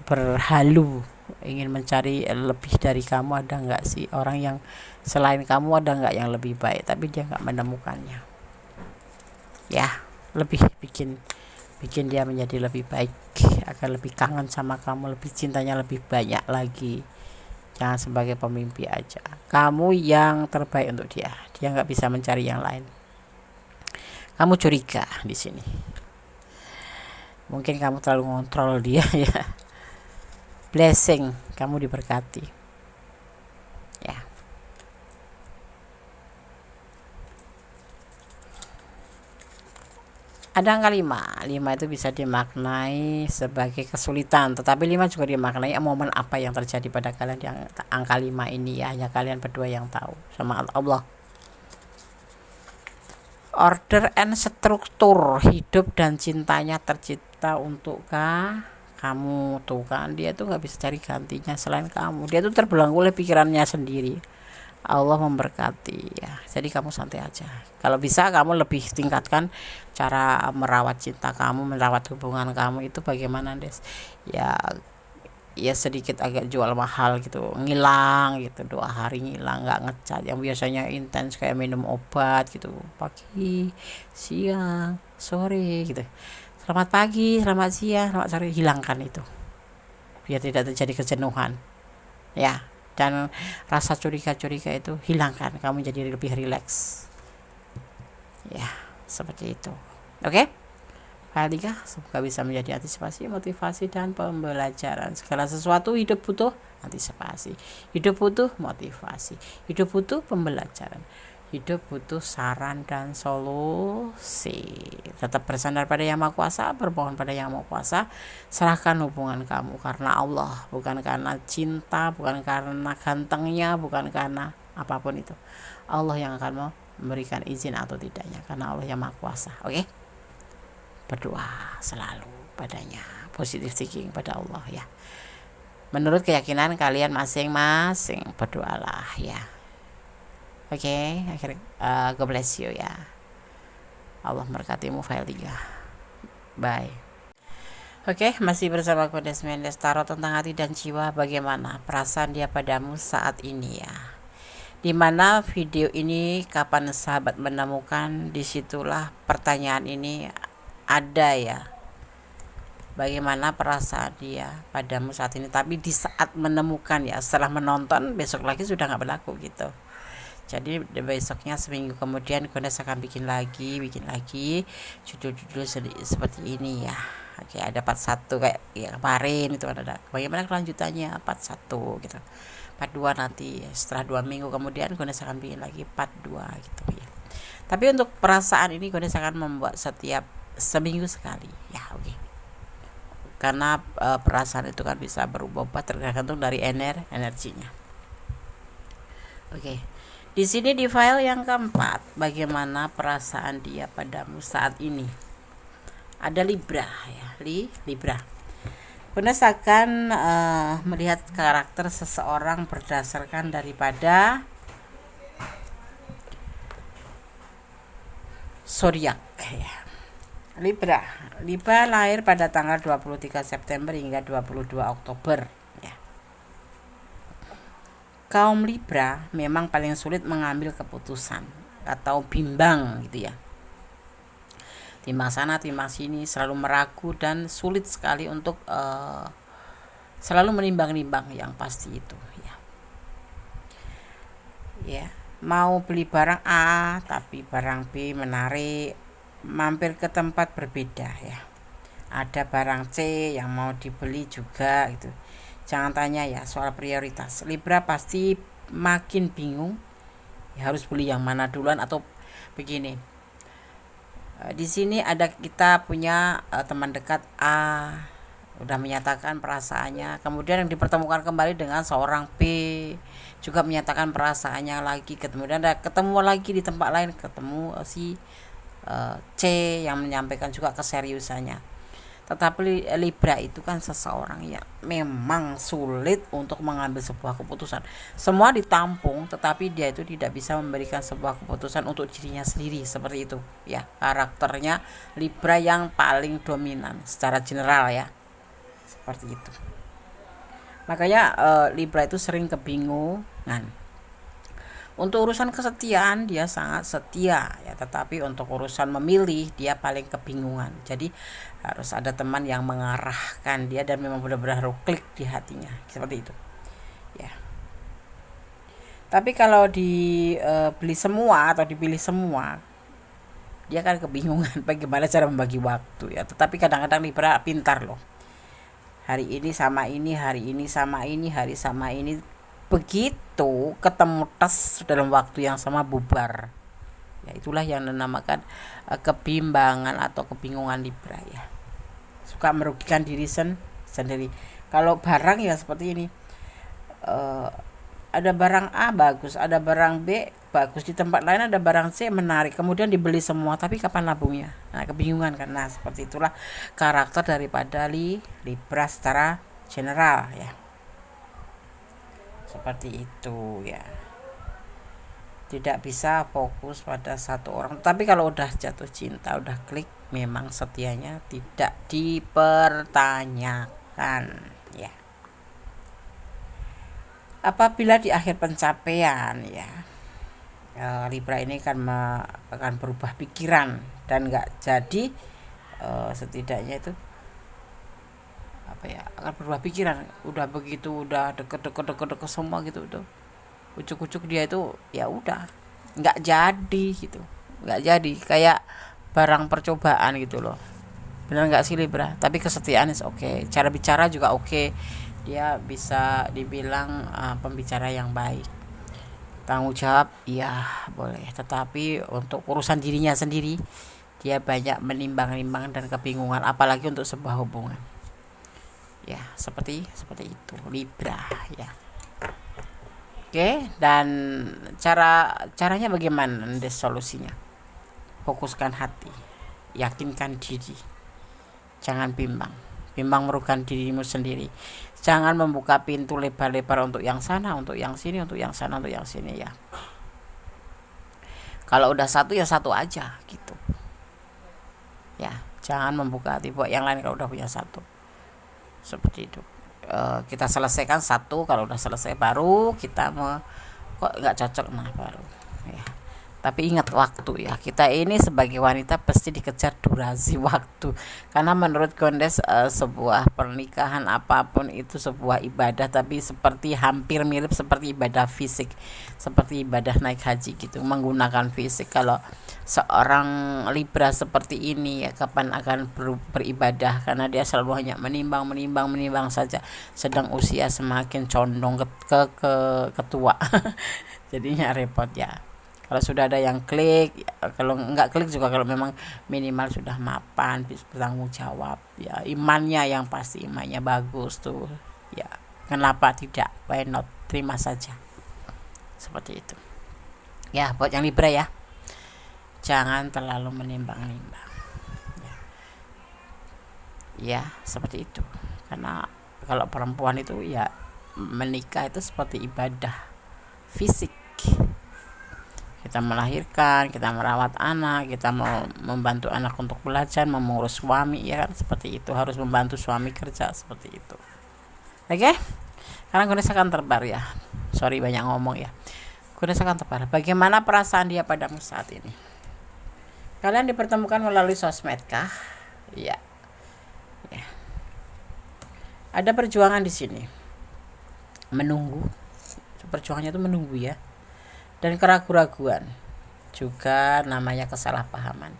berhalu, ingin mencari lebih dari kamu. Ada nggak sih orang yang selain kamu, ada nggak yang lebih baik, tapi dia nggak menemukannya ya. Lebih bikin dia menjadi lebih baik, agar lebih kangen sama kamu, lebih cintanya lebih banyak lagi. Jangan sebagai pemimpi aja, kamu yang terbaik untuk dia nggak bisa mencari yang lain. Kamu curiga di sini, mungkin kamu terlalu ngontrol dia ya. Blessing, kamu diberkati ya. Ada angka 5 itu bisa dimaknai sebagai kesulitan, tetapi 5 juga dimaknai momen apa yang terjadi pada kalian di angka 5 ini ya, hanya kalian berdua yang tahu sama Allah. Order and struktur hidup dan cintanya tercipta untuk kamu. Tuh kan, dia tuh nggak bisa cari gantinya selain kamu. Dia tuh terbelenggu oleh pikirannya sendiri. Allah memberkati ya. Jadi kamu santai aja. Kalau bisa kamu lebih tingkatkan cara merawat cinta kamu, merawat hubungan kamu itu bagaimana, Des? Ya sedikit agak jual mahal gitu, ngilang gitu, 2 hari ngilang, nggak ngecat, yang biasanya intens kayak minum obat gitu, pagi, siang, sore gitu, selamat pagi, selamat siang, selamat sore, hilangkan itu biar tidak terjadi kejenuhan ya. Dan rasa curiga-curiga itu hilangkan, kamu jadi lebih rileks ya, seperti itu. Oke? Hal 3, semoga bisa menjadi antisipasi, motivasi, dan pembelajaran. Segala sesuatu hidup butuh antisipasi, hidup butuh motivasi, hidup butuh pembelajaran, hidup butuh saran dan solusi. Tetap bersandar pada Yang Maha Kuasa, bermohon pada Yang Maha Kuasa, serahkan hubungan kamu karena Allah, bukan karena cinta, bukan karena gantengnya, bukan karena apapun itu. Allah yang akan memberikan izin atau tidaknya, karena Allah yang Maha Kuasa. Oke? Berdoa selalu padanya, positive thinking pada Allah ya. Menurut keyakinan kalian masing-masing, berdoalah ya. Oke, God bless you ya. Allah memberkatimu. File 3. Bye. Oke, masih bersama aku Desmendes, tarot tentang hati dan jiwa. Bagaimana perasaan dia padamu saat ini ya. Dimana video ini kapan sahabat menemukan, disitulah pertanyaan ini ada ya. Bagaimana perasaan dia padamu saat ini, tapi di saat menemukan ya, setelah menonton besok lagi sudah nggak berlaku gitu. Jadi besoknya, seminggu kemudian Gones akan bikin lagi judul-judul seperti ini ya. Oke, ada part 1 kayak ya kemarin itu ada bagaimana kelanjutannya part 1 gitu. Part 2 nanti setelah 2 minggu kemudian Gones akan bikin lagi part 2 gitu ya. Tapi untuk perasaan ini Gones akan membuat setiap seminggu sekali ya. Oke. Karena perasaan itu kan bisa berubah tergantung dari energinya. Oke. Di sini di file yang keempat, bagaimana perasaan dia padamu saat ini. Ada Libra ya, Libra. Gones akan melihat karakter seseorang berdasarkan daripada zodiak ya. Libra lahir pada tanggal 23 September hingga 22 Oktober ya. Kaum Libra memang paling sulit mengambil keputusan atau bimbang gitu ya. Timbang sana timbang sini, selalu meragu dan sulit sekali untuk selalu menimbang-nimbang yang pasti itu ya. Ya, mau beli barang A tapi barang B menarik, mampir ke tempat berbeda ya. Ada barang C yang mau dibeli juga gitu. Jangan tanya ya soal prioritas. Libra pasti makin bingung ya, harus beli yang mana duluan atau begini. Di sini ada kita punya teman dekat A udah menyatakan perasaannya, kemudian yang dipertemukan kembali dengan seorang B juga menyatakan perasaannya lagi, kemudian ketemu lagi di tempat lain, ketemu si C yang menyampaikan juga keseriusannya. Tetapi Libra itu kan seseorang yang memang sulit untuk mengambil sebuah keputusan. Semua ditampung, tetapi dia itu tidak bisa memberikan sebuah keputusan untuk dirinya sendiri, seperti itu ya. Karakternya Libra yang paling dominan secara general ya, seperti itu. Makanya Libra itu sering kebingungan. Untuk urusan kesetiaan dia sangat setia ya, tetapi untuk urusan memilih dia paling kebingungan. Jadi harus ada teman yang mengarahkan dia dan memang benar-benar klik di hatinya, seperti itu ya. Tapi kalau dibeli semua atau dipilih semua, dia kan kebingungan bagaimana cara membagi waktu ya. Tetapi kadang-kadang Libra pintar loh. Hari ini sama ini, hari ini sama ini, hari sama ini, begitu ketemu tes dalam waktu yang sama bubar ya. Itulah yang dinamakan kebimbangan atau kebingungan Libra ya. Suka merugikan diri sendiri. Kalau barang ya seperti ini, ada barang A bagus, ada barang B bagus, di tempat lain ada barang C menarik, kemudian dibeli semua, tapi kapan nabungnya? Nah, kebingungan kan. Nah, seperti itulah karakter daripada Libra secara general ya. Seperti itu ya. Tidak bisa fokus pada satu orang. Tapi kalau udah jatuh cinta, udah klik, memang setianya tidak dipertanyakan ya. Apabila di akhir pencapaian ya, Libra ini akan berubah pikiran dan nggak jadi, setidaknya itu akan berubah pikiran. Udah begitu, udah deket semua gitu, udah ucuk-ucuk dia itu ya udah nggak jadi gitu, nggak jadi, kayak barang percobaan gitu loh. Benar nggak sih Libra? Tapi kesetiaan is oke, cara bicara juga oke. Dia bisa dibilang pembicara yang baik, tanggung jawab ya boleh, tetapi untuk urusan dirinya sendiri dia banyak menimbang-nimbang dan kebingungan, apalagi untuk sebuah hubungan ya. Seperti itu Libra ya. Oke, dan caranya bagaimana? Solusinya, fokuskan hati, yakinkan diri, jangan bimbang merugikan dirimu sendiri. Jangan membuka pintu lebar-lebar untuk yang sana, untuk yang sini, untuk yang sana, untuk yang sini ya. Kalau udah satu ya satu aja gitu ya, jangan membuka hati buat yang lain kalau udah punya satu. Seperti itu. Kita selesaikan satu, kalau udah selesai baru kita kok nggak cocok, nah baru ya. Tapi ingat waktu ya, kita ini sebagai wanita pasti dikejar durasi waktu, karena menurut Gondes sebuah pernikahan apapun itu sebuah ibadah, tapi seperti hampir mirip seperti ibadah fisik, seperti ibadah naik haji gitu, menggunakan fisik. Kalau seorang Libra seperti ini ya, kapan akan beribadah, karena dia selalu hanya menimbang saja, sedang usia semakin condong ke ketua jadinya repot ya. Kalau sudah ada yang klik, kalau nggak klik juga, kalau memang minimal sudah mapan, bertanggung jawab ya, imannya yang pasti, imannya bagus tuh ya, kenapa tidak, why not, terima saja. Seperti itu ya buat yang Libra ya, jangan terlalu menimbang-nimbang ya, seperti itu. Karena kalau perempuan itu ya, menikah itu seperti ibadah fisik. Kita melahirkan, kita merawat anak, kita mau membantu anak untuk belajar, mengurus suami ya kan, seperti itu, harus membantu suami kerja, seperti itu. Oke? Karena Gondes akan terbar ya, sorry banyak ngomong ya. Gondes akan terbar. Bagaimana perasaan dia padamu saat ini? Kalian dipertemukan melalui sosmed kah? Ya. Ada perjuangan di sini, menunggu. Perjuangannya itu menunggu ya, dan keraguan-raguan juga, namanya kesalahpahaman.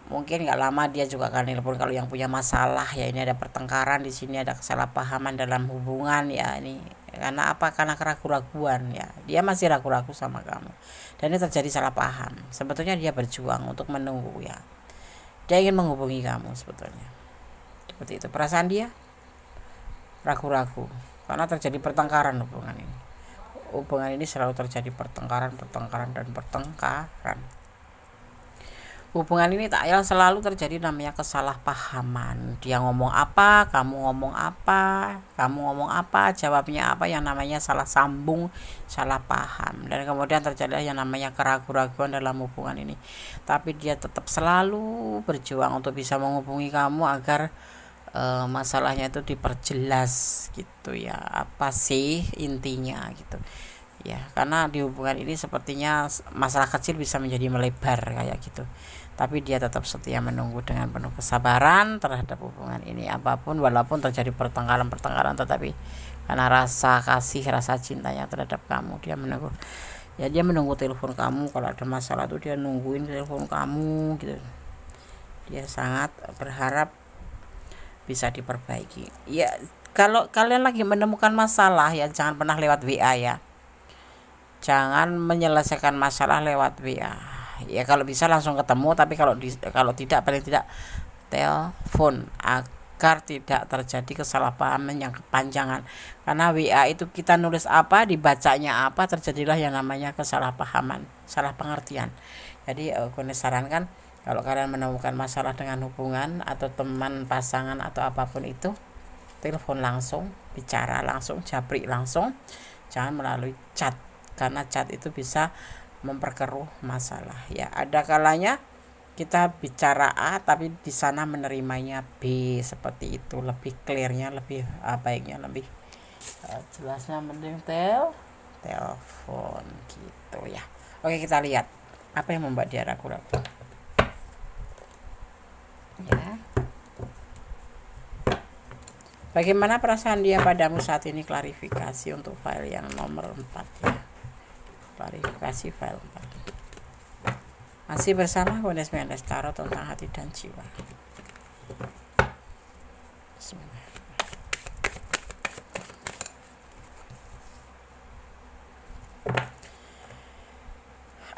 Mungkin nggak lama dia juga akan nelpon kalau yang punya masalah ya. Ini ada pertengkaran di sini, ada kesalahpahaman dalam hubungan ya. Ini karena apa? Karena keraguan-raguan ya. Dia masih ragu-ragu sama kamu, dan ini terjadi salah paham. Sebetulnya dia berjuang untuk menunggu ya. Dia ingin menghubungi kamu sebetulnya. Seperti itu perasaan dia, ragu-ragu karena terjadi pertengkaran hubungan ini. Hubungan ini selalu terjadi pertengkaran. Hubungan ini tak ya, selalu terjadi namanya kesalahpahaman. Dia ngomong apa, kamu ngomong apa, jawabnya apa, yang namanya salah sambung, salah paham. Dan kemudian terjadi yang namanya keraguan-raguan dalam hubungan ini. Tapi dia tetap selalu berjuang untuk bisa menghubungi kamu agar masalahnya itu diperjelas gitu ya, apa sih intinya gitu ya. Karena di hubungan ini sepertinya masalah kecil bisa menjadi melebar kayak gitu, tapi dia tetap setia menunggu dengan penuh kesabaran terhadap hubungan ini. Apapun, walaupun terjadi pertengkaran, tetapi karena rasa kasih, rasa cintanya terhadap kamu, dia menunggu ya. Dia menunggu telepon kamu kalau ada masalah tuh, dia nungguin telepon kamu gitu. Dia sangat berharap bisa diperbaiki ya. Kalau kalian lagi menemukan masalah ya, jangan pernah lewat WA ya, jangan menyelesaikan masalah lewat WA ya. Kalau bisa langsung ketemu, tapi kalau tidak, paling tidak telepon agar tidak terjadi kesalahpahaman yang kepanjangan. Karena WA itu kita nulis apa, dibacanya apa, terjadilah yang namanya kesalahpahaman, salah pengertian. Jadi aku sarankan kalau kalian menemukan masalah dengan hubungan atau teman, pasangan atau apapun itu, telepon langsung, bicara langsung, japri langsung, jangan melalui chat, karena chat itu bisa memperkeruh masalah ya. Ada kalanya kita bicara A tapi di sana menerimanya B, seperti itu. Lebih clearnya, lebih baiknya, lebih jelasnya mending telepon gitu ya. Oke, kita lihat apa yang membuat dia ragu-ragu ya. Bagaimana perasaan dia padamu saat ini? Klarifikasi untuk file yang nomor 4 ya. Klarifikasi file 4. Masih bersama Goddess Mendes Tarot tentang hati dan jiwa.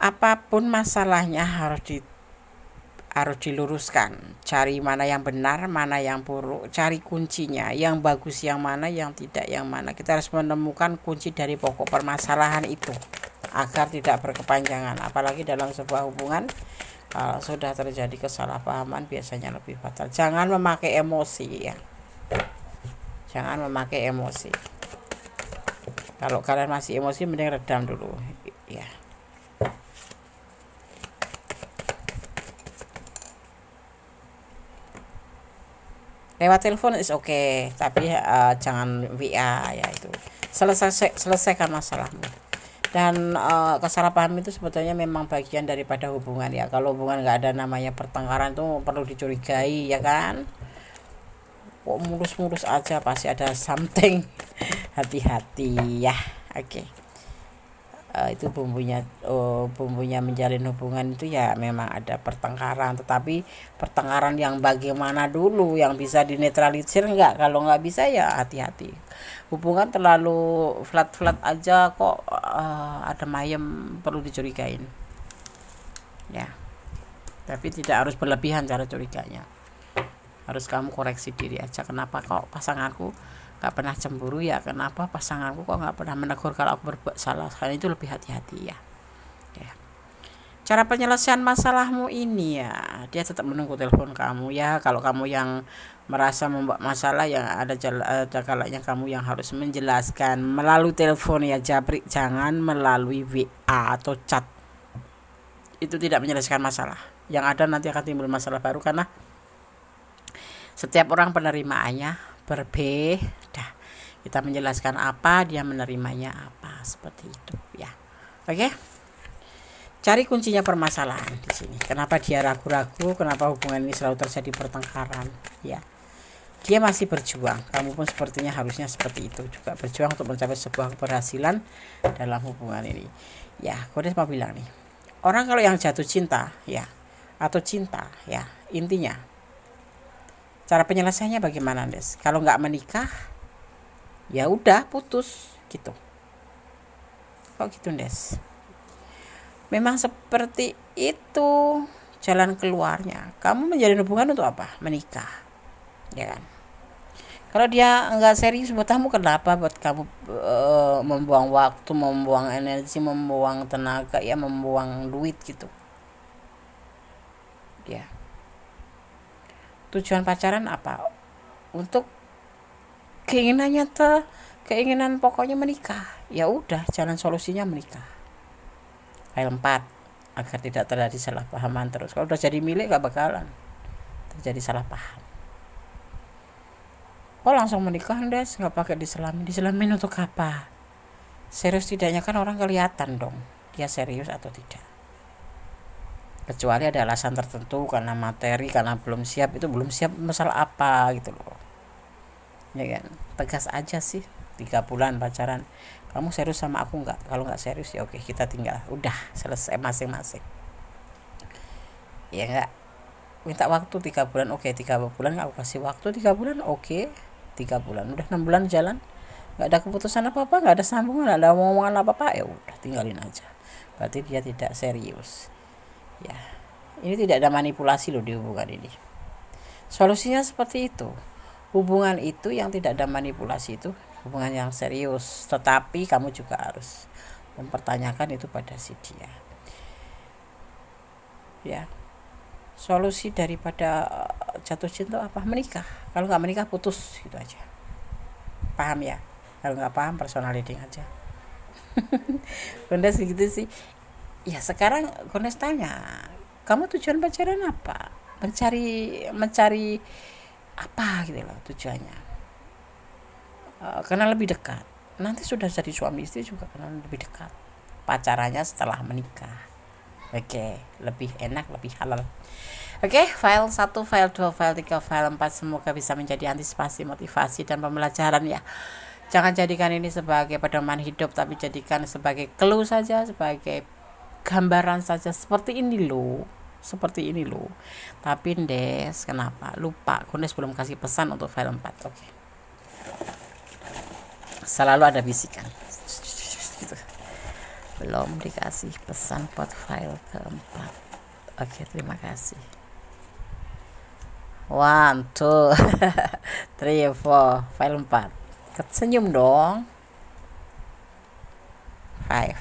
Apapun masalahnya harus diluruskan. Cari mana yang benar, mana yang buruk, cari kuncinya, yang bagus yang mana, yang tidak yang mana. Kita harus menemukan kunci dari pokok permasalahan itu agar tidak berkepanjangan. Apalagi dalam sebuah hubungan, kalau sudah terjadi kesalahpahaman biasanya lebih fatal. Jangan memakai emosi ya. Jangan memakai emosi. Kalau kalian masih emosi, mending redam dulu ya. Lewat telepon is oke, tapi jangan WA ya. Itu selesaikan masalahmu. Dan kesalahpahaman itu sebetulnya memang bagian daripada hubungan ya. Kalau hubungan nggak ada namanya pertengkaran itu perlu dicurigai ya kan. Kok mulus-mulus aja, pasti ada something. Hati-hati ya. Oke. Itu bumbunya menjalin hubungan itu ya memang ada pertengkaran, tetapi pertengkaran yang bagaimana dulu, yang bisa dinetralisir enggak. Kalau nggak bisa ya hati-hati. Hubungan terlalu flat aja kok ada mayem, perlu dicurigain ya. Tapi tidak harus berlebihan cara curiganya. Harus kamu koreksi diri aja, kenapa kok pasanganku gak pernah cemburu ya, kenapa pasanganku kok gak pernah menegur kalau aku berbuat salah. Karena itu lebih hati-hati ya. Cara penyelesaian masalahmu ini ya, dia tetap menunggu telepon kamu ya. Kalau kamu yang merasa membuat masalah, yang ada kalanya kamu yang harus menjelaskan melalui telepon ya, Jabri. Jangan melalui WA atau chat. Itu tidak menyelesaikan masalah. Yang ada nanti akan timbul masalah baru, karena setiap orang penerimaannya berbeda. Kita menjelaskan apa, dia menerimanya apa, seperti itu ya. Oke. Cari kuncinya permasalahan di sini. Kenapa dia ragu-ragu? Kenapa hubungan ini selalu terjadi pertengkaran? Ya. Dia masih berjuang. Kamu pun sepertinya harusnya seperti itu juga, berjuang untuk mencapai sebuah keberhasilan dalam hubungan ini. Ya, Goddess mau bilang nih. Orang kalau yang jatuh cinta ya, atau cinta ya, intinya cara penyelesaiannya bagaimana, Des? Kalau nggak menikah, ya udah putus gitu. Kok gitu, Des? Memang seperti itu jalan keluarnya. Kamu menjalin hubungan untuk apa? Menikah, ya kan? Kalau dia nggak serius buat kamu, kenapa buat kamu membuang waktu, membuang energi, membuang tenaga, ya membuang duit gitu? Ya. Tujuan pacaran apa? Untuk keinginannya keinginan pokoknya menikah. Ya udah, jalan solusinya menikah. File 4 agar tidak terjadi salah pahaman terus. Kalau udah jadi milik gak bakalan terjadi salah paham. Oh langsung menikah, Des, nggak pakai diselamin untuk apa? Serius tidaknya kan orang kelihatan dong dia serius atau tidak. Kecuali ada alasan tertentu, karena materi, karena belum siap. Itu belum siap masalah apa gitu loh ya kan. Tegas aja sih, 3 bulan pacaran, kamu serius sama aku nggak? Kalau nggak serius ya oke, kita tinggal, udah selesai masing-masing ya. Nggak minta waktu 3 bulan, oke 3 bulan aku kasih waktu 3 bulan, oke 3 bulan, udah 6 bulan jalan nggak ada keputusan apa-apa, nggak ada sambungan, nggak ada omongan apa-apa, ya udah tinggalin aja. Berarti dia tidak serius ya. Ini tidak ada manipulasi loh di hubungan ini. Solusinya seperti itu. Hubungan itu yang tidak ada manipulasi itu hubungan yang serius, tetapi kamu juga harus mempertanyakan itu pada si dia. Ya, solusi daripada jatuh cinta apa? Menikah. Kalau nggak menikah putus, gitu aja. Paham ya? Kalau nggak paham personal leading aja. Gondes gitu sih. Ya sekarang Gondes tanya, kamu tujuan pacaran apa? Mencari apa gitu loh tujuannya. Karena lebih dekat. Nanti sudah jadi suami istri juga karena lebih dekat. Pacarannya setelah menikah. Oke, lebih enak, lebih halal. Oke, file 1, file 2, file 3, file 4 semoga bisa menjadi antisipasi, motivasi, dan pembelajaran ya. Jangan jadikan ini sebagai pedoman hidup, tapi jadikan sebagai clue saja, sebagai gambaran saja. Seperti ini loh. Tapi Des, kenapa? Lupa, Gondes belum kasih pesan untuk file 4. Oke. Selalu ada bisikan. Gitu. Belum dikasih pesan buat file keempat. Oke, terima kasih. 1, 2, 3, 4, file 4. Senyum dong. 5.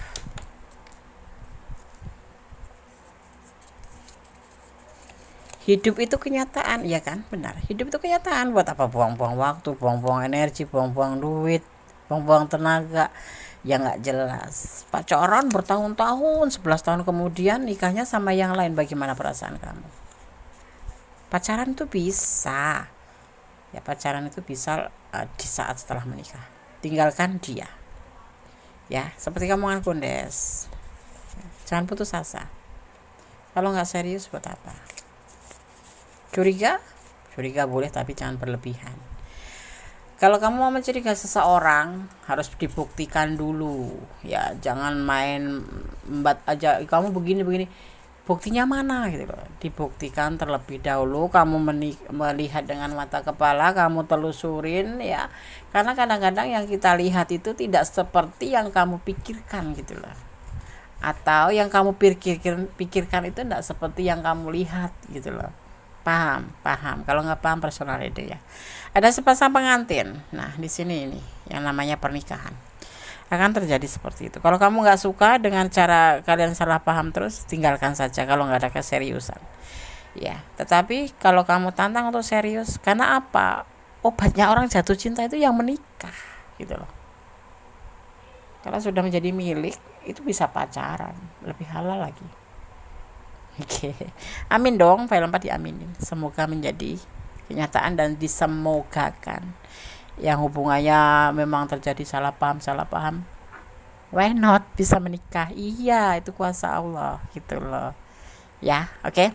Hidup itu kenyataan, ya kan? Benar. Hidup itu kenyataan. Buat apa buang-buang waktu, buang-buang energi, buang-buang duit, buang-buang tenaga yang nggak jelas. Pacaran bertahun-tahun, 11 tahun kemudian nikahnya sama yang lain. Bagaimana perasaan kamu? Pacaran itu bisa. Ya, pacaran itu bisa di saat setelah menikah. Tinggalkan dia. Ya, seperti kamu kan Gondes. Jangan putus asa. Kalau nggak serius buat apa? Curiga boleh, tapi jangan berlebihan. Kalau kamu mau mencurigai seseorang, harus dibuktikan dulu. Ya, jangan main embat aja. Kamu begini. Buktinya mana gitu loh. Dibuktikan terlebih dahulu. Kamu melihat dengan mata kepala, kamu telusurin ya. Karena kadang-kadang yang kita lihat itu tidak seperti yang kamu pikirkan gitu loh. Atau yang kamu pikirkan itu tidak seperti yang kamu lihat gitu loh. Paham. Kalau nggak paham personal ide ya. Ada sepasang pengantin. Nah, di sini ini yang namanya pernikahan. Akan terjadi seperti itu. Kalau kamu nggak suka dengan cara kalian salah paham terus, tinggalkan saja kalau nggak ada keseriusan. Ya, tetapi kalau kamu tantang untuk serius, karena apa? Obatnya orang jatuh cinta itu yang menikah, gitu loh. Kalau sudah menjadi milik, itu bisa pacaran, lebih halal lagi. Oke. Amin dong, file 4 diaminin. Semoga menjadi kenyataan dan disemogakan. Yang hubungannya memang terjadi salah paham, why not bisa menikah? Iya, itu kuasa Allah gitu loh. Ya, oke.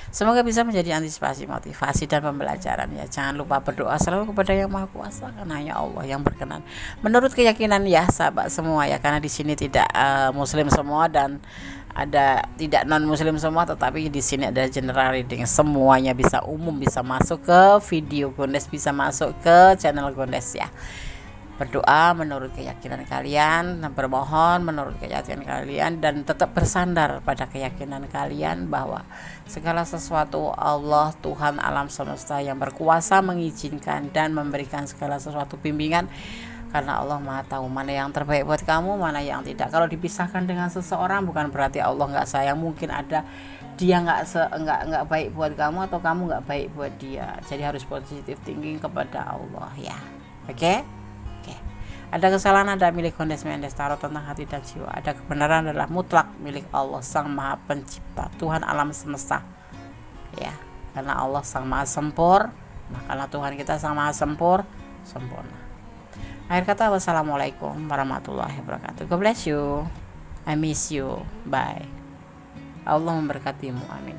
Semoga bisa menjadi antisipasi, motivasi, dan pembelajaran ya. Jangan lupa berdoa selalu kepada Yang Maha Kuasa, karena hanya Allah yang berkenan. Menurut keyakinan ya sahabat semua ya, karena di sini tidak muslim semua dan ada tidak non muslim semua, tetapi di sini ada general reading, semuanya bisa umum, bisa masuk ke video Gondes, bisa masuk ke channel Gondes ya. Berdoa menurut keyakinan kalian, bermohon menurut keyakinan kalian, dan tetap bersandar pada keyakinan kalian bahwa segala sesuatu Allah, Tuhan alam semesta yang berkuasa mengizinkan dan memberikan segala sesuatu bimbingan, karena Allah Maha tahu mana yang terbaik buat kamu, mana yang tidak. Kalau dipisahkan dengan seseorang bukan berarti Allah nggak sayang. Mungkin ada dia nggak baik buat kamu, atau kamu nggak baik buat dia. Jadi harus positive thinking kepada Allah ya. Oke. Ada kesalahan ada milik Gondes Mendes Tarot tentang hati dan jiwa. Ada kebenaran adalah mutlak milik Allah Sang Maha Pencipta, Tuhan alam semesta. Ya, karena Allah Sang Maha Sempur. Nah, karena Tuhan kita Sang Maha sempurna. Akhir kata, wassalamualaikum warahmatullahi wabarakatuh. God bless you. I miss you. Bye. Allah memberkatimu. Amin.